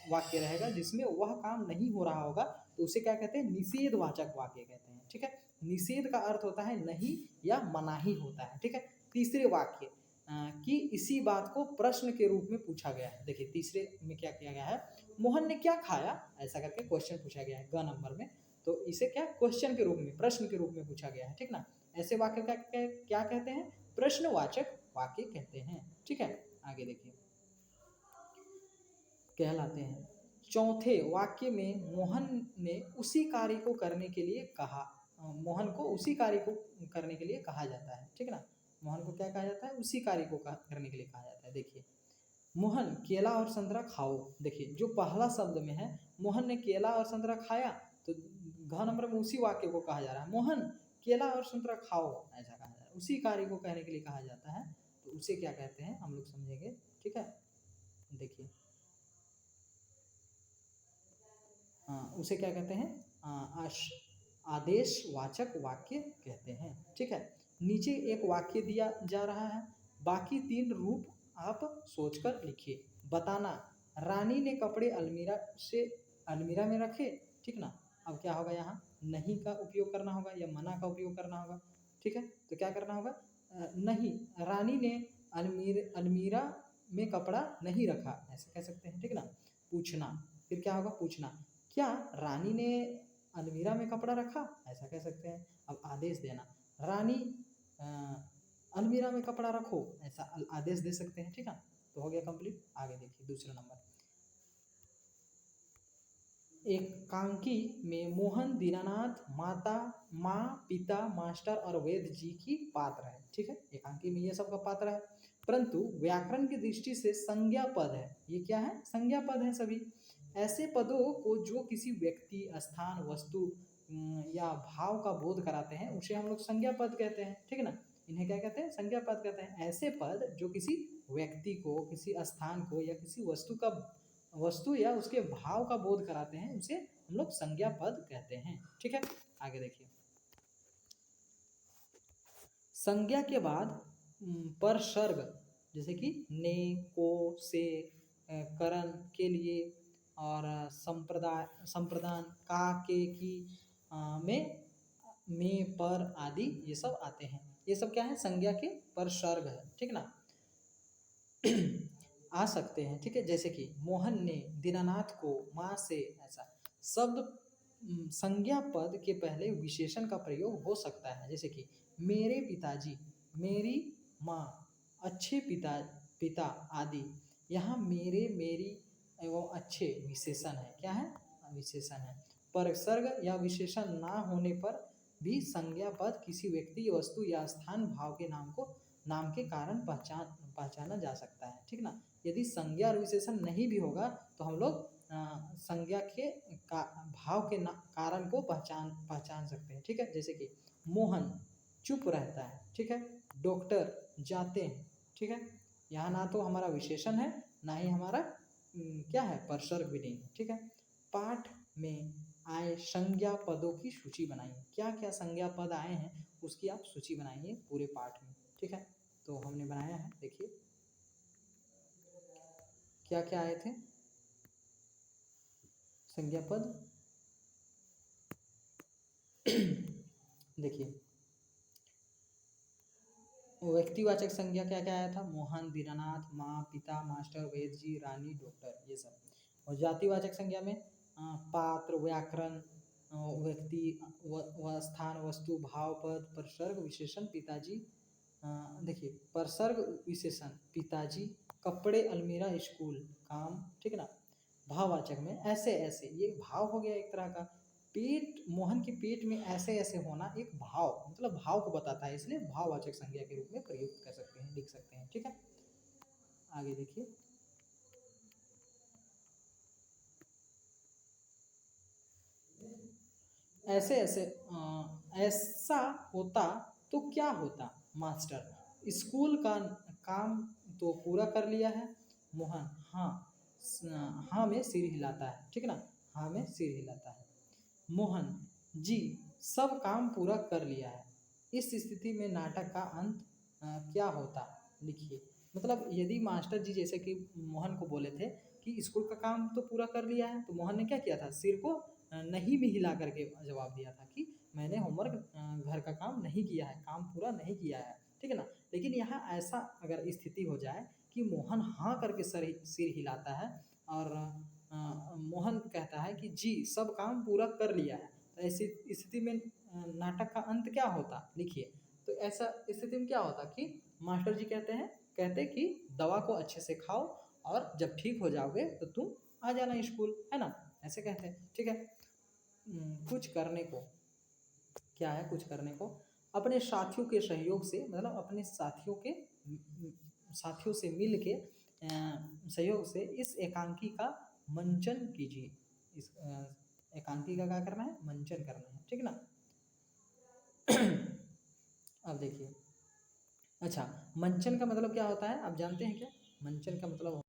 वाक्य रहेगा जिसमें वह काम नहीं हो रहा होगा तो उसे क्या कहते हैं, निषेधवाचक वाक्य कहते हैं। ठीक है, निषेध का अर्थ होता है नहीं या मनाही होता है। ठीक है, तीसरे वाक्य कि इसी बात को प्रश्न के रूप में पूछा गया है। देखिए तीसरे में क्या किया गया है, मोहन ने क्या खाया, ऐसा करके क्वेश्चन पूछा गया है ग नंबर में, तो इसे क्या क्वेश्चन के रूप में, प्रश्न के रूप में पूछा गया है। ठीक ना, ऐसे वाक्य का क्या कहते हैं, प्रश्नवाचक वाक्य कहते हैं। ठीक है, आगे देखिए कहलाते हैं। चौथे वाक्य में मोहन ने उसी कार्य को करने के लिए कहा, मोहन को उसी कार्य को करने के लिए कहा जाता है। ठीक ना, मोहन को क्या कहा जाता है, उसी कार्य को करने के लिए कहा जाता है। देखिए मोहन केला और संतरा खाओ, देखिए जो पहला शब्द में है मोहन ने केला और संतरा खाया, तो घ नंबर में उसी वाक्य को कहा जा रहा है, मोहन केला और संतरा खाओ, ऐसा कहा जा रहा है, उसी कार्य को कहने के लिए कहा जाता है। तो उसे क्या कहते हैं हम लोग समझेंगे। ठीक है, देखिए उसे क्या कहते हैं, आदेशवाचक वाक्य कहते हैं। ठीक है, नीचे एक वाक्य दिया जा रहा है, बाकी 3 रूप आप सोचकर लिखिए। बताना, रानी ने कपड़े अलमीरा में रखे। ठीक ना, अब क्या होगा, यहाँ नहीं का उपयोग करना होगा या मना का उपयोग करना होगा। ठीक है, तो क्या करना होगा, नहीं, रानी ने अलमीरा में कपड़ा नहीं रखा, ऐसे कह सकते हैं। ठीक ना, पूछना, फिर क्या होगा, पूछना क्या रानी ने अलमीरा में कपड़ा रखा, ऐसा कह सकते हैं। अब आदेश देना, रानी अलमीरा में कपड़ा रखो, ऐसा आदेश दे सकते हैं। ठीक है, तो हो गया कंप्लीट। आगे देखिए दूसरा नंबर, एकांकी में मोहन दीनानाथ माता माँ पिता मास्टर और वेद जी की पात्र है। ठीक है, एकांकी में ये सब का पात्र है, परंतु व्याकरण की दृष्टि से संज्ञा पद है। ये क्या है, संज्ञा पद है सभी। ऐसे पदों को जो किसी व्यक्ति स्थान वस्तु या भाव का बोध कराते हैं उसे हम लोग संज्ञा पद कहते हैं। ठीक है ना, इन्हें क्या कहते हैं, संज्ञा पद कहते हैं। ऐसे पद जो किसी व्यक्ति को, किसी स्थान को या किसी वस्तु या उसके भाव का बोध कराते हैं उसे हम लोग संज्ञा पद कहते हैं। ठीक है, आगे देखिए, संज्ञा के बाद परसर्ग, जैसे कि ने को से करण के लिए और संप्रदान का के की में पर आदि ये सब आते हैं। ये सब क्या है, संज्ञा के परसर्ग है। ठीक ना, आ सकते हैं। ठीक है, जैसे कि मोहन ने दीनानाथ को माँ से, ऐसा शब्द संज्ञा पद के पहले विशेषण का प्रयोग हो सकता है, जैसे कि मेरे पिताजी, मेरी माँ, अच्छे पिता आदि। यहाँ मेरे मेरी एवं अच्छे विशेषण है, क्या है, विशेषण है। परसर्ग या विशेषण ना होने पर भी संज्ञा पद किसी व्यक्ति वस्तु या स्थान भाव के नाम के कारण पहचाना जा सकता है। ठीक ना, यदि संज्ञा और विशेषण नहीं भी होगा तो हम लोग संज्ञा के भाव के कारण को पहचान सकते हैं। ठीक है, जैसे कि मोहन चुप रहता है। ठीक है, डॉक्टर जाते हैं। ठीक है, यहाँ ना तो हमारा विशेषण है ना ही हमारा क्या है, परसर्ग भी नहीं है। ठीक है, पाठ में आए संज्ञा पदों की सूची बनाइए, क्या क्या संज्ञा पद आए हैं उसकी आप सूची बनाइए पूरे पाठ में। ठीक है, तो हमने बनाया है, देखिए क्या क्या आए थे संज्ञा पद। देखिए व्यक्तिवाचक संज्ञा क्या क्या आया था, मोहन दीनानाथ माँ पिता मास्टर वेद जी रानी डॉक्टर, ये सब। और जातिवाचक संज्ञा में पात्र व्याकरण व्यक्ति स्थान वस्तु भाव पद परसर्ग विशेषण पिताजी। देखिए परसर्ग विशेषण पिताजी, कपड़े अलमीरा स्कूल काम। ठीक है ना, भाववाचक में ऐसे ऐसे, ये भाव हो गया एक तरह का। पेट, मोहन के पेट में ऐसे ऐसे होना एक भाव, मतलब भाव को बताता है, इसलिए भाववाचक संज्ञा के रूप में प्रयुक्त कर सकते हैं, लिख सकते हैं। ठीक है, आगे देखिए ऐसे ऐसे ऐसा होता तो क्या होता, मास्टर स्कूल का काम तो पूरा कर लिया है। मोहन हाँ में सिर हिलाता है, ठीक है ना, हाँ में सिर हिलाता है। मोहन जी सब काम पूरा कर लिया है। इस स्थिति में नाटक का अंत क्या होता, लिखिए। मतलब यदि मास्टर जी जैसे कि मोहन को बोले थे कि स्कूल का काम तो पूरा कर लिया है, तो मोहन ने क्या किया था, सिर को नहीं भी हिला करके जवाब दिया था कि मैंने होमवर्क घर का काम नहीं किया है, काम पूरा नहीं किया है, ठीक है ना। लेकिन यहाँ ऐसा अगर स्थिति हो जाए कि मोहन हाँ करके सिर हिलाता है और मोहन कहता है कि जी सब काम पूरा कर लिया है, तो ऐसी स्थिति में नाटक का अंत क्या होता, लिखिए। तो ऐसा स्थिति में क्या होता कि मास्टर जी कहते कि दवा को अच्छे से खाओ और जब ठीक हो जाओगे तो तुम आ जाना स्कूल, है ना, ऐसे कहते हैं, ठीक है। कुछ करने को क्या है, कुछ करने को अपने साथियों के सहयोग से, मतलब अपने साथियों से मिल के सहयोग से इस एकांकी का मंचन कीजिए। इस एकांकी का क्या करना है, मंचन करना है, ठीक है ना। अब देखिए, अच्छा मंचन का मतलब क्या होता है, आप जानते हैं क्या? मंचन का मतलब,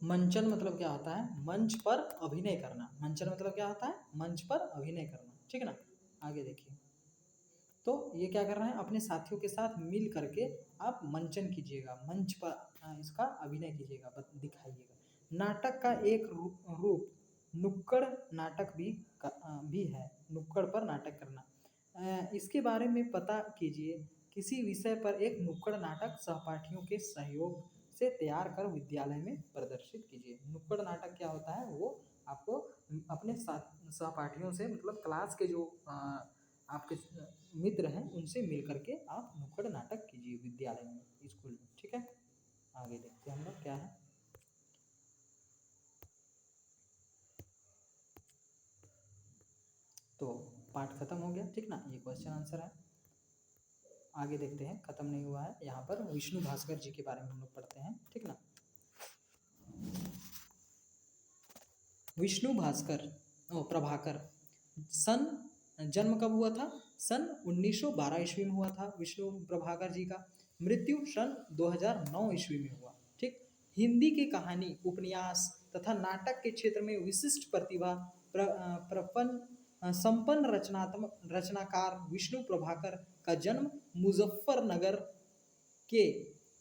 मंचन मतलब क्या होता है, मंच पर अभिनय करना। मंचन मतलब क्या होता है, मंच पर अभिनय करना, ठीक है ना। आगे देखिए, तो ये क्या कर रहे हैं, अपने साथियों के साथ मिल करके आप मंचन कीजिएगा, मंच पर इसका अभिनय कीजिएगा, दिखाइएगा। नाटक का एक रूप नुक्कड़ नाटक भी है, नुक्कड़ पर नाटक करना। इसके बारे में पता कीजिए। किसी विषय पर एक नुक्कड़ नाटक सहपाठियों के सहयोग से तैयार कर विद्यालय में प्रदर्शित कीजिए। नुक्कड़ नाटक क्या होता है, वो आपको अपने सहपाठियों से, मतलब क्लास के जो आपके मित्र हैं उनसे मिल करके आप नुक्कड़ नाटक कीजिए विद्यालय में, स्कूल में, ठीक है। आगे देखते हैं हम लोग क्या है। तो पाठ खत्म हो गया, ठीक ना, ये क्वेश्चन आंसर है। आगे देखते हैं, खत्म नहीं हुआ है, यहाँ पर विष्णु भास्कर जी के बारे में हम लोग पढ़ते हैं, ठीक ना। विष्णु भास्कर प्रभाकर सन जन्म कब हुआ था, सन 1912 ईस्वी में हुआ था विष्णु प्रभाकर जी का। मृत्यु सन 2009 ईस्वी में हुआ, ठीक। हिंदी की कहानी, उपन्यास तथा नाटक के क्षेत्र में विशिष्ट प्रतिभा संपन्न रचनाकार विष्णु प्रभाकर का जन्म मुजफ्फरनगर के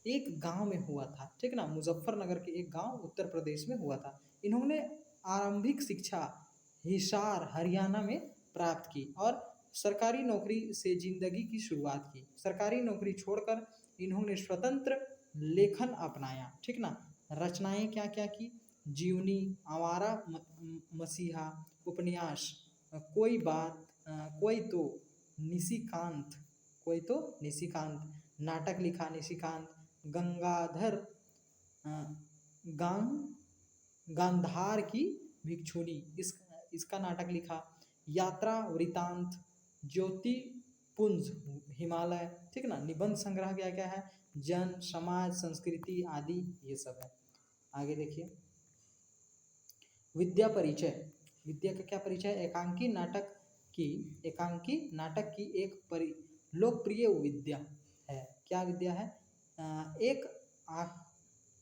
एक गांव में हुआ था, ठीक ना, मुजफ्फरनगर के एक गांव उत्तर प्रदेश में हुआ था। इन्होंने आरंभिक शिक्षा हिसार हरियाणा में प्राप्त की और सरकारी नौकरी से जिंदगी की शुरुआत की। सरकारी नौकरी छोड़कर इन्होंने स्वतंत्र लेखन अपनाया, ठीक ना। रचनाएं क्या क्या की, जीवनी, आवारा मसीहा, उपन्यास, कोई बात, निशिकांत कोई तो निशिकांत, नाटक लिखा निशिकांत, गंगाधर गांधार की भिक्षुणी, इसका नाटक लिखा। यात्रा वृतांत, ज्योतिपुंज हिमालय, ठीक ना। निबंध संग्रह क्या क्या है, जन समाज संस्कृति आदि, ये सब है। आगे देखिए, विद्या परिचय। विद्या का क्या परिचय, एकांकी नाटक की एक लोकप्रिय विद्या है। क्या विद्या है, एक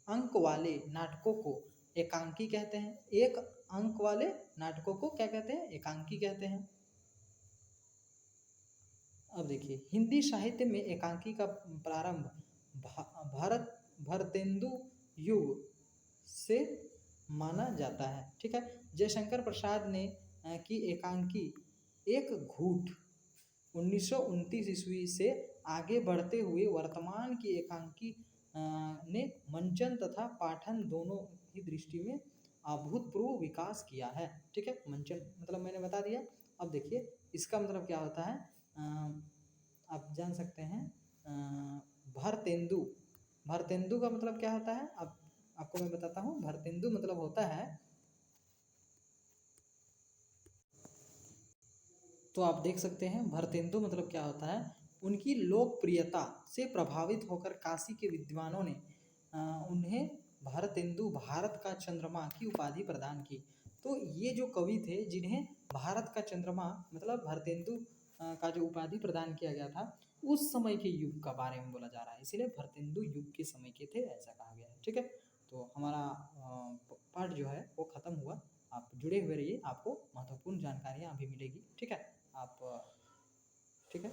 अंक वाले नाटकों को एकांकी कहते हैं। एक अंक वाले नाटकों को क्या कहते हैं, एकांकी कहते हैं। अब देखिए, हिंदी साहित्य में एकांकी का प्रारंभ भरतेंदु युग से माना जाता है, ठीक है। जयशंकर प्रसाद ने की एकांकी एक घूट 1929 ईस्वी से आगे बढ़ते हुए वर्तमान की एकांकी ने मंचन तथा पाठन दोनों की दृष्टि में अभूतपूर्व विकास किया है, ठीक है। मंचन मतलब मैंने बता दिया। अब देखिए, इसका मतलब क्या होता है, आप जान सकते हैं। भरतेंदु का मतलब क्या होता है, अब आपको मैं बताता हूँ। भरतेंदु मतलब होता है, तो आप देख सकते हैं भरतेंदु मतलब क्या होता है, उनकी लोकप्रियता से प्रभावित होकर काशी के विद्वानों ने उन्हें भरतेंदु, भारत का चंद्रमा की उपाधि प्रदान की। तो ये जो कवि थे जिन्हें भारत का चंद्रमा मतलब भरतेंदु का जो उपाधि प्रदान किया गया था उस समय के युग का बारे में बोला जा रहा है, इसीलिए भरतेंदु युग के समय के थे ऐसा कहा गया है। ठीक है, तो हमारा पाठ जो है वो खत्म हुआ। आप जुड़े हुए रहिए, आपको महत्वपूर्ण जानकारियाँ अभी मिलेगी। ठीक है, आप ठीक है।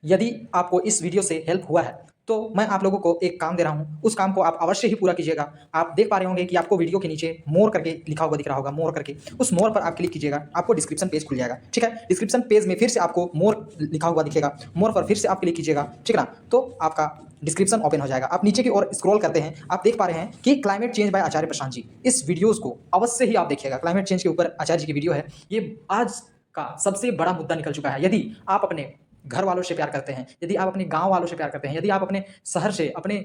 यदि आपको इस वीडियो से हेल्प हुआ है तो मैं आप लोगों को एक काम दे रहा हूं, उस काम को आप अवश्य ही पूरा कीजिएगा। आप देख पा रहे होंगे कि आपको वीडियो के नीचे मोर करके लिखा हुआ दिख रहा होगा, मोर करके, उस मोर पर आप क्लिक कीजिएगा, आपको डिस्क्रिप्शन पेज खुल जाएगा। ठीक है, डिस्क्रिप्शन पेज में फिर से आपको मोर लिखा हुआ दिखेगा, मोर पर फिर से आप क्लिक कीजिएगा। ठीक है ना, तो आपका डिस्क्रिप्शन ओपन हो जाएगा। आप नीचे की ओर स्क्रॉल करते हैं, आप देख पा रहे हैं कि क्लाइमेट चेंज बाय आचार्य प्रशांत जी, इस वीडियोस को अवश्य ही आप देखिएगा। क्लाइमेट चेंज के ऊपर आचार्य जी की वीडियो है, ये आज का सबसे बड़ा मुद्दा निकल चुका है। यदि आप अपने घर वालों से प्यार करते हैं, यदि आप अपने गांव वालों से प्यार करते हैं, यदि आप अपने शहर से, अपने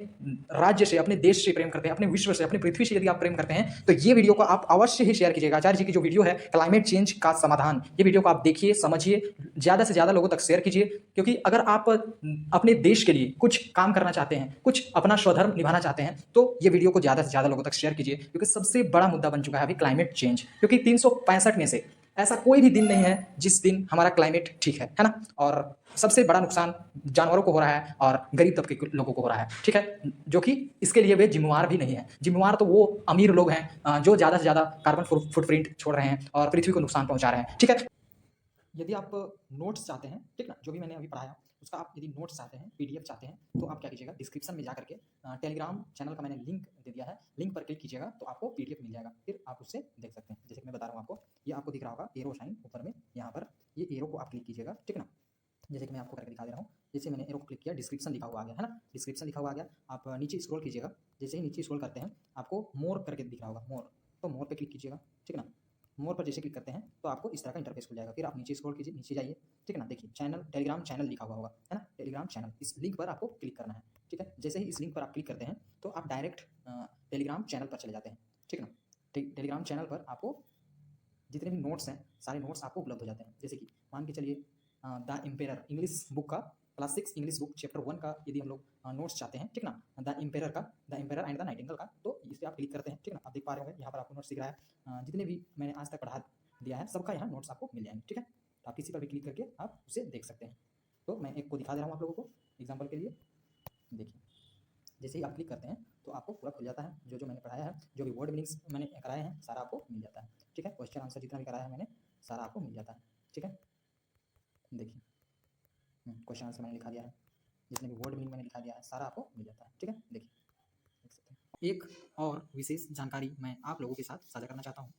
राज्य से, अपने देश से प्रेम करते हैं, अपने विश्व से, अपनी पृथ्वी से यदि आप प्रेम करते हैं, तो ये वीडियो को आप अवश्य ही शेयर कीजिएगा। आचार्य जी की जो वीडियो है क्लाइमेट चेंज का समाधान, ये वीडियो को आप देखिए, समझिए, ज़्यादा से ज़्यादा लोगों तक शेयर कीजिए। क्योंकि अगर आप अपने देश के लिए कुछ काम करना चाहते हैं, कुछ अपना स्वधर्म निभाना चाहते हैं, तो ये वीडियो को ज़्यादा से ज़्यादा लोगों तक शेयर कीजिए। क्योंकि सबसे बड़ा मुद्दा बन चुका है अभी क्लाइमेट चेंज। क्योंकि 365 में से ऐसा कोई भी दिन नहीं है जिस दिन हमारा क्लाइमेट ठीक है ना। और सबसे बड़ा नुकसान जानवरों को हो रहा है और गरीब तबके के लोगों को हो रहा है। ठीक है, जो कि इसके लिए वे जिम्मेवार भी नहीं है। जिम्मेवार तो वो अमीर लोग हैं जो ज़्यादा से ज़्यादा कार्बन फुटप्रिंट छोड़ रहे हैं और पृथ्वी को नुकसान पहुंचा रहे हैं। ठीक है, यदि आप नोट्स चाहते हैं, ठीक ना, जो भी मैंने अभी पढ़ाया उसका आप यदि नोट्स चाहते हैं, पीडीएफ चाहते हैं, तो आप क्या कीजिएगा, डिस्क्रिप्शन में जा करके टेलीग्राम चैनल का मैंने लिंक दे दिया है, लिंक पर क्लिक कीजिएगा तो आपको पीडीएफ मिल जाएगा, फिर आप उससे देख सकते हैं। जैसे कि मैं बता रहा हूँ आपको, ये आपको दिख रहा होगा एरो साइन ऊपर में, यहाँ पर ये एरो को आप क्लिक कीजिएगा। ठीक है ना, जैसे कि मैं आपको करके दिखा दे रहा हूँ। जैसे मैंने एरो को क्लिक किया, डिस्क्रिप्शन लिखा हुआ आ गया है ना, डिस्क्रिप्शन लिखा हुआ आ गया। आप नीचे स्क्रॉल कीजिएगा, जैसे ही नीचे स्क्रॉल करते हैं आपको मोर करके दिख रहा होगा, मोर, तो मोर पे क्लिक कीजिएगा। ठीक है ना, मोर पर जैसे क्लिक करते हैं तो आपको इस तरह का इंटरफेस खुल जाएगा। फिर आप नीचे स्क्रॉल कीजिए, नीचे जाइए। ठीक है ना, देखिए चैनल, टेलीग्राम चैनल लिखा हुआ होगा, है ना, टेलीग्राम चैनल, इस लिंक पर आपको क्लिक करना है। ठीक है, जैसे ही इस लिंक पर आप क्लिक करते हैं तो आप डायरेक्ट टेलीग्राम चैनल पर चले जाते हैं। ठीक है ना, टेलीग्राम चैनल पर आपको जितने भी नोट्स हैं सारे नोट्स आपको उपलब्ध हो जाते हैं। जैसे कि मान के चलिए द एम्पेरर इंग्लिश बुक का, क्लास 6 इंग्लिश बुक चैप्टर 1 का यदि हम लोग नोट्स चाहते हैं, ठीक ना, द एम्पेरर का, the emperor and the Nightingale का, तो इस पर आप क्लिक करते हैं। ठीक ना, आप देख पा रहे होंगे यहाँ पर आपको नोट्स दिख रहा है, जितने भी मैंने आज तक पढ़ा दिया है सबका यहाँ नोट्स आपको मिल जाएंगे। ठीक है, तो आप किसी पर भी क्लिक करके आप उसे देख सकते हैं। तो मैं एक को दिखा दे रहा हूँ आप लोगों को एग्जाम्पल के लिए। देखिए, जैसे ही आप क्लिक करते हैं तो आपको पूरा खुल जाता है, जो जो मैंने पढ़ाया है, जो भी वर्ड मीनिंग्स मैंने कराए हैं सारा आपको मिल जाता है। ठीक है, क्वेश्चन आंसर जितना भी कराया है मैंने सारा आपको मिल जाता है। ठीक है, देखिए क्वेश्चन आंसर मैंने लिखा दिया है, जितने भी वर्ड मीनिंग मैंने लिखा दिया है सारा आपको मिल जाता है। ठीक है, देखिए देख सकते हैं। एक और विशेष जानकारी मैं आप लोगों के साथ साझा करना चाहता हूँ।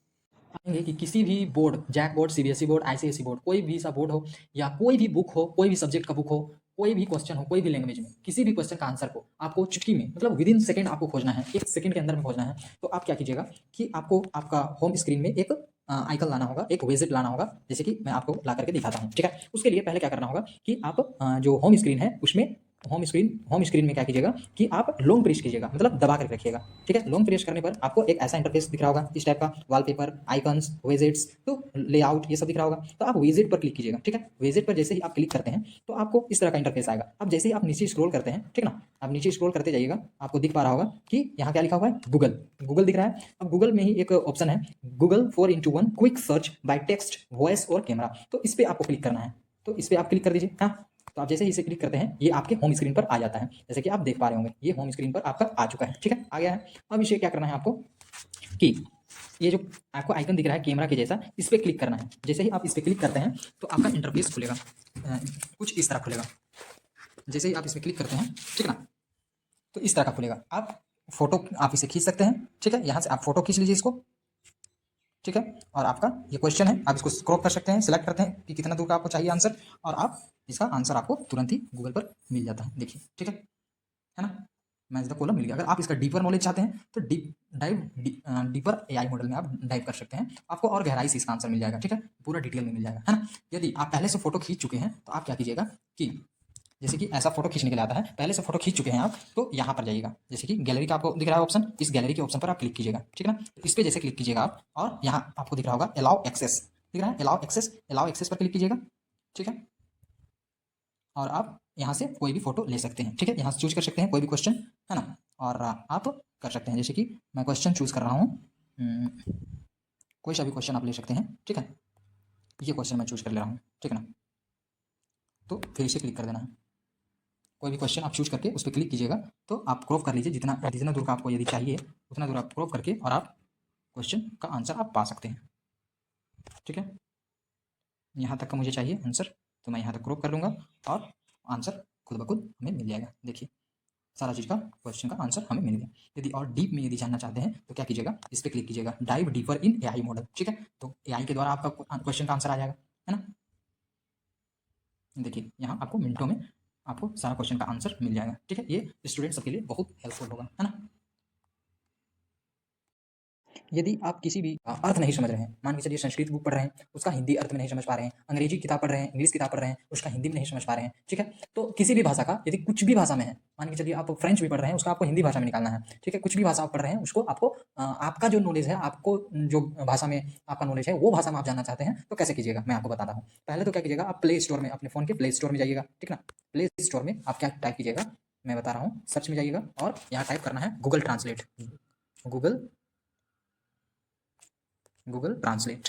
पाएंगे कि किसी भी board, JAC board, CBSE board, ICSE board, कोई भी सा बोर्ड हो या कोई भी बुक हो, कोई भी सब्जेक्ट का बुक हो, कोई भी क्वेश्चन हो, कोई भी लैंग्वेज में, किसी भी क्वेश्चन का आंसर को आपको चुटकी में, मतलब विद इन सेकंड आपको खोजना है, 1 सेकंड के अंदर में खोजना है, तो आप क्या कीजिएगा कि आपको आपका होम स्क्रीन में एक आइकन लाना होगा, एक विजेट लाना होगा, जैसे कि मैं आपको ला करके दिखाता हूँ। ठीक है, उसके लिए पहले क्या करना होगा कि आप जो होम स्क्रीन है उसमें होम स्क्रीन में क्या कीजिएगा कि आप लॉन्ग प्रेस कीजिएगा, मतलब दबा करके रखिएगा। ठीक है, लॉन्ग प्रेस करने पर आपको एक ऐसा इंटरफेस दिख रहा होगा, इस टाइप का, वॉलपेपर, आइकन्स, विजेट्स, तो लेआउट, ये सब दिख रहा होगा। तो आप विजेट पर क्लिक कीजिएगा। ठीक है, विजेट पर जैसे ही आप क्लिक करते हैं तो आपको इस तरह का इंटरफेस आएगा। अब जैसे ही आप नीचे स्क्रॉल करते हैं, ठीक ना, आप नीचे स्क्रॉल करते जाइएगा, आपको दिख पा रहा होगा कि यहाँ क्या लिखा हुआ है, गूगल, गूगल दिख रहा है। अब गूगल में ही एक ऑप्शन है, Google 4x1 quick search by text, voice और कैमरा, तो इस पर आपको क्लिक करना है। तो इस पर आप क्लिक कर दीजिए। हाँ, तो आप जैसे ही इसे क्लिक करते हैं ये आपके होम स्क्रीन पर आ जाता है, जैसे कि आप देख पा रहे होंगे ये होम स्क्रीन पर आपका आ चुका है। ठीक है, आ गया है। अब इसे क्या करना है आपको कि ये जो आपको आइकन दिख रहा है कैमरा के जैसा, इस पर क्लिक करना है। जैसे ही आप इस पर क्लिक करते हैं तो आपका इंटरफेस खुलेगा, कुछ इस तरह खुलेगा। जैसे ही आप इस पर क्लिक करते हैं, ठीक है ना, तो इस तरह का खुलेगा। आप फोटो, आप इसे खींच सकते हैं। ठीक है, यहाँ से आप फोटो खींच लीजिए इसको। ठीक है, और आपका ये क्वेश्चन है, आप इसको क्रॉप कर सकते हैं, सिलेक्ट करते हैं कि कितना दूर का आपको चाहिए आंसर, और आप इसका आंसर आपको तुरंत ही गूगल पर मिल जाता है। देखिए, ठीक है ना, मैच द कॉलम मिल गया। अगर आप इसका डीपर नॉलेज चाहते हैं तो डीपर एआई मॉडल में आप डाइव कर सकते हैं, आपको और गहराई से इसका आंसर मिल जाएगा। ठीक है, पूरा डिटेल में मिल जाएगा, है ना। यदि आप पहले से फोटो खींच चुके हैं तो आप क्या कीजिएगा कि जैसे कि ऐसा फोटो खींचने के लिए आता है, पहले से फोटो खींच चुके हैं आप, तो यहाँ पर जाइएगा, जैसे कि गैलरी का आपको दिख रहा है ऑप्शन, इस गैलरी के ऑप्शन पर आप क्लिक कीजिएगा। ठीक है ना, इस पर जैसे क्लिक कीजिएगा आप, और यहाँ आपको दिख रहा होगा अलाउ एक्सेस, दिख रहा है अलाउ एक्सेस पर क्लिक कीजिएगा। ठीक है, और आप यहाँ से कोई भी फोटो ले सकते हैं। ठीक है, यहाँ से चूज कर सकते हैं कोई भी क्वेश्चन, है ना, और आप कर सकते हैं। जैसे कि मैं क्वेश्चन चूज कर रहा हूँ, कोई सा भी क्वेश्चन आप ले सकते हैं। ठीक है, ये क्वेश्चन मैं चूज कर ले रहा हूँ, ठीक है ना। तो फिर इसे क्लिक कर देना है। कोई भी क्वेश्चन आप चूज करके उस पर क्लिक कीजिएगा, तो आप क्रॉप कर लीजिए जितना जितना दूर का आपको यदि चाहिए उतना दूर आप क्रॉप करके और आप क्वेश्चन का आंसर आप पा सकते हैं, ठीक है। यहाँ तक का मुझे चाहिए आंसर, तो मैं यहाँ तक क्रॉप कर लूँगा और आंसर खुद ब खुद हमें मिल जाएगा। देखिए सारा चीज़ का क्वेश्चन का आंसर हमें मिल गया। यदि और डीप में यदि जानना चाहते हैं तो क्या कीजिएगा, इस पर क्लिक कीजिएगा, dive deeper in AI model, ठीक है। तो एआई के द्वारा आपका क्वेश्चन का आंसर आ जाएगा, है ना। देखिए यहाँ आपको मिनटों में आपको सारा क्वेश्चन का आंसर मिल जाएगा, ठीक है। ये स्टूडेंट सबके लिए बहुत हेल्पफुल होगा, है ना। यदि आप किसी भी अर्थ नहीं समझ रहे हैं, मान के चलिए संस्कृत बुक पढ़ रहे हैं, उसका हिंदी अर्थ में नहीं समझ पा रहे हैं, अंग्रेजी किताब पढ़ रहे हैं, इंग्लिश किताब पढ़ रहे हैं, उसका हिंदी में नहीं समझ पा रहे हैं, ठीक है। तो किसी भी भाषा का यदि कुछ भी भाषा में है, मान के चलिए आप फ्रेंच भी पढ़ रहे हैं, उसका आपको हिंदी भाषा में निकालना है, ठीक है। कुछ भी भाषा आप पढ़ रहे हैं उसको आपको आपका जो नॉलेज है, आपको जो भाषा में आपका नॉलेज है वो भाषा में आप जानना चाहते हैं तो कैसे कीजिएगा, मैं आपको बताता हूँ। पहले तो क्या कीजिएगा, आप प्ले स्टोर में, अपने फोन के प्ले स्टोर में जाइएगा, ठीक ना। प्ले स्टोर में आप क्या टाइप कीजिएगा, मैं बता रहा हूँ, सर्च में जाइएगा और यहाँ टाइप करना है गूगल ट्रांसलेट, गूगल ट्रांसलेट।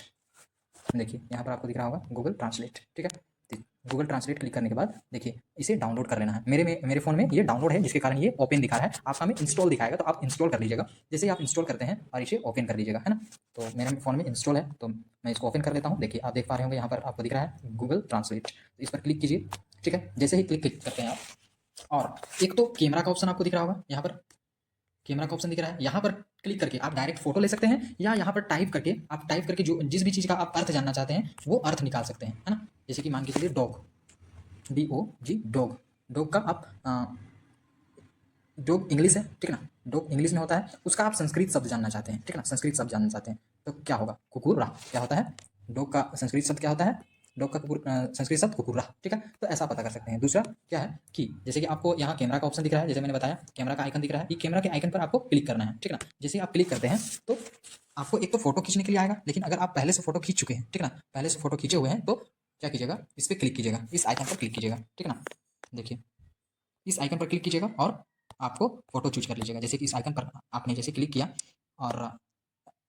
देखिए यहाँ पर आपको दिख रहा होगा गूगल ट्रांसलेट, ठीक है। गूगल ट्रांसलेट क्लिक करने के बाद देखिए इसे डाउनलोड कर लेना है। मेरे फ़ोन में ये डाउनलोड है जिसके कारण ये ओपन दिखा रहा है, आपका में इंस्टॉल दिखाएगा तो आप इंस्टॉल कर लीजिएगा। जैसे ही आप इंस्टॉल करते हैं और इसे ओपन कर लीजिएगा, है ना। तो मेरे फ़ोन में इंस्टॉल है तो मैं इसको ओपन कर लेता हूँ। देखिए आप देख पा रहे होंगे यहाँ पर आपको दिख रहा है गूगल ट्रांसलेट, तो इस पर क्लिक कीजिए, ठीक है। जैसे ही क्लिक करते हैं आप, और एक तो कैमरा का ऑप्शन आपको दिख रहा होगा, यहाँ पर कैमरा का ऑप्शन दिख रहा है, यहाँ पर क्लिक करके आप डायरेक्ट फोटो ले सकते हैं या यहाँ पर टाइप करके जो जिस भी चीज़ का आप अर्थ जानना चाहते हैं वो अर्थ निकाल सकते हैं, है ना। जैसे कि मान के चलिए डॉग, DOG डॉग, डॉग का आप डॉग इंग्लिश है, ठीक है ना, डॉग इंग्लिश में होता है, उसका आप संस्कृत शब्द जानना चाहते हैं, ठीक है ना, संस्कृत शब्द जानना चाहते हैं तो क्या होगा, कुकुरा, क्या होता है, डॉग का संस्कृत शब्द क्या होता है, डॉग का संस्कृत शब्द कुकुरा, ठीक है। तो ऐसा पता कर सकते हैं। दूसरा क्या है कि जैसे कि आपको यहाँ कैमरा का ऑप्शन दिख रहा है, जैसे मैंने बताया कैमरा का आइकन दिख रहा है, ये कैमरा के आइकन पर आपको क्लिक करना है, ठीक है ना। जैसे ही आप क्लिक करते हैं तो आपको एक तो फोटो खींचने के लिए आएगा, लेकिन अगर आप पहले से फोटो खींच चुके हैं, ठीक है ना, पहले से फोटो खींचे हुए हैं तो क्या कीजिएगा, इस पर क्लिक कीजिएगा, इस आइकन पर क्लिक कीजिएगा, ठीक है ना। देखिए इस आइकन पर क्लिक कीजिएगा और आपको फोटो चूज कर लीजिएगा। जैसे कि इस आइकन पर आपने जैसे क्लिक किया और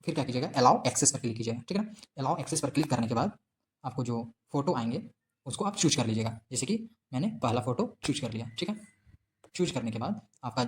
फिर क्या कीजिएगा, अलाउ एक्सेस पर क्लिक कीजिएगा, ठीक है ना। अलाउ एक्सेस पर क्लिक करने के बाद आपको जो फोटो आएंगे उसको आप चूज कर लीजिएगा। जैसे कि मैंने पहला फोटो चूज कर लिया, ठीक है। चूज करने के बाद आपका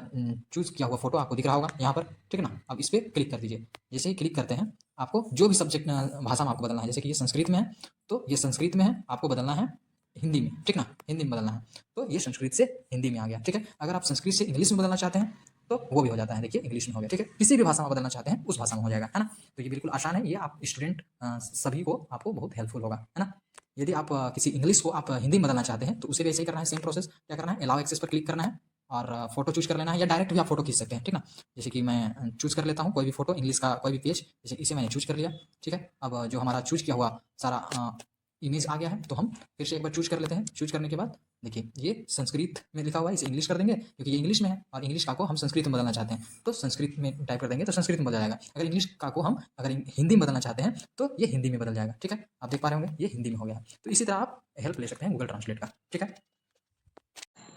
चूज किया हुआ फोटो आपको दिख रहा होगा यहाँ पर, ठीक है ना। अब इस पर क्लिक कर दीजिए। जैसे ही क्लिक करते हैं आपको जो भी सब्जेक्ट भाषा में आपको बदलना है, जैसे कि ये संस्कृत में है तो ये संस्कृत में है, आपको बदलना है हिंदी में, ठीक ना, हिंदी में बदलना है तो ये संस्कृत से हिंदी में आ गया, ठीक है। अगर आप संस्कृत से इंग्लिश में बदलना चाहते हैं तो वो भी हो जाता है, देखिए इंग्लिश में हो गया, ठीक है। किसी भी भाषा में बदलना चाहते हैं उस भाषा में हो जाएगा, है ना। तो ये बिल्कुल आसान है, ये आप स्टूडेंट सभी को आपको बहुत हेल्पफुल होगा, है ना। यदि आप किसी इंग्लिश को आप हिंदी में बदलना चाहते हैं तो उसे भी ऐसे ही करना है, सेम प्रोसेस। क्या करना है, अलाउ एक्सेस पर क्लिक करना है और फोटो चूज कर लेना है या डायरेक्ट भी आप फोटो खींच सकते हैं, ठीक ना। जैसे कि मैं चूज कर लेता हूँ कोई भी फोटो, इंग्लिश का कोई भी पेज, जैसे इसे मैंने चूज कर लिया, ठीक है। अब जो हमारा चूज किया हुआ सारा इमेज आ गया है तो हम फिर से एक बार चूज कर लेते हैं। चूज करने के बाद देखिए ये संस्कृत में लिखा हुआ है, इसे इंग्लिश कर देंगे क्योंकि ये इंग्लिश में है और इंग्लिश का को हम संस्कृत में बदलना चाहते हैं तो संस्कृत में टाइप कर देंगे तो संस्कृत में बदल जाएगा। अगर इंग्लिश का को हम अगर हिंदी में बदलना चाहते हैं तो ये हिंदी में बदल जाएगा, ठीक है। आप देख पा रहे होंगे ये हिंदी में हो गया। तो इसी तरह आप हेल्प ले सकते हैं गूगल ट्रांसलेट का, ठीक है।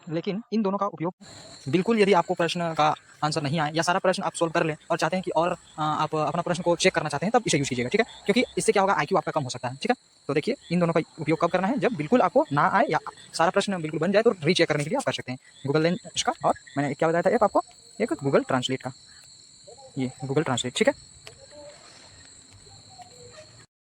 लेकिन इन दोनों का उपयोग बिल्कुल यदि आपको प्रश्न का आंसर नहीं आए या सारा प्रश्न आप सोल्व कर लें और चाहते हैं कि और आप अपना प्रश्न को चेक करना चाहते हैं तब इसे यूज़ कीजिएगा, ठीक है। क्योंकि इससे क्या होगा, आईक्यू आपका कम हो सकता है, ठीक है। तो देखिए इन दोनों का उपयोग कब करना है, जब बिल्कुल आपको ना आए या सारा प्रश्न बिल्कुल बन जाए तो रीचेक करने के लिए आप कर सकते हैं गूगल लेंस का। और मैंने क्या बताया था एक आपको, एक गूगल ट्रांसलेट का, ये गूगल ट्रांसलेट, ठीक है।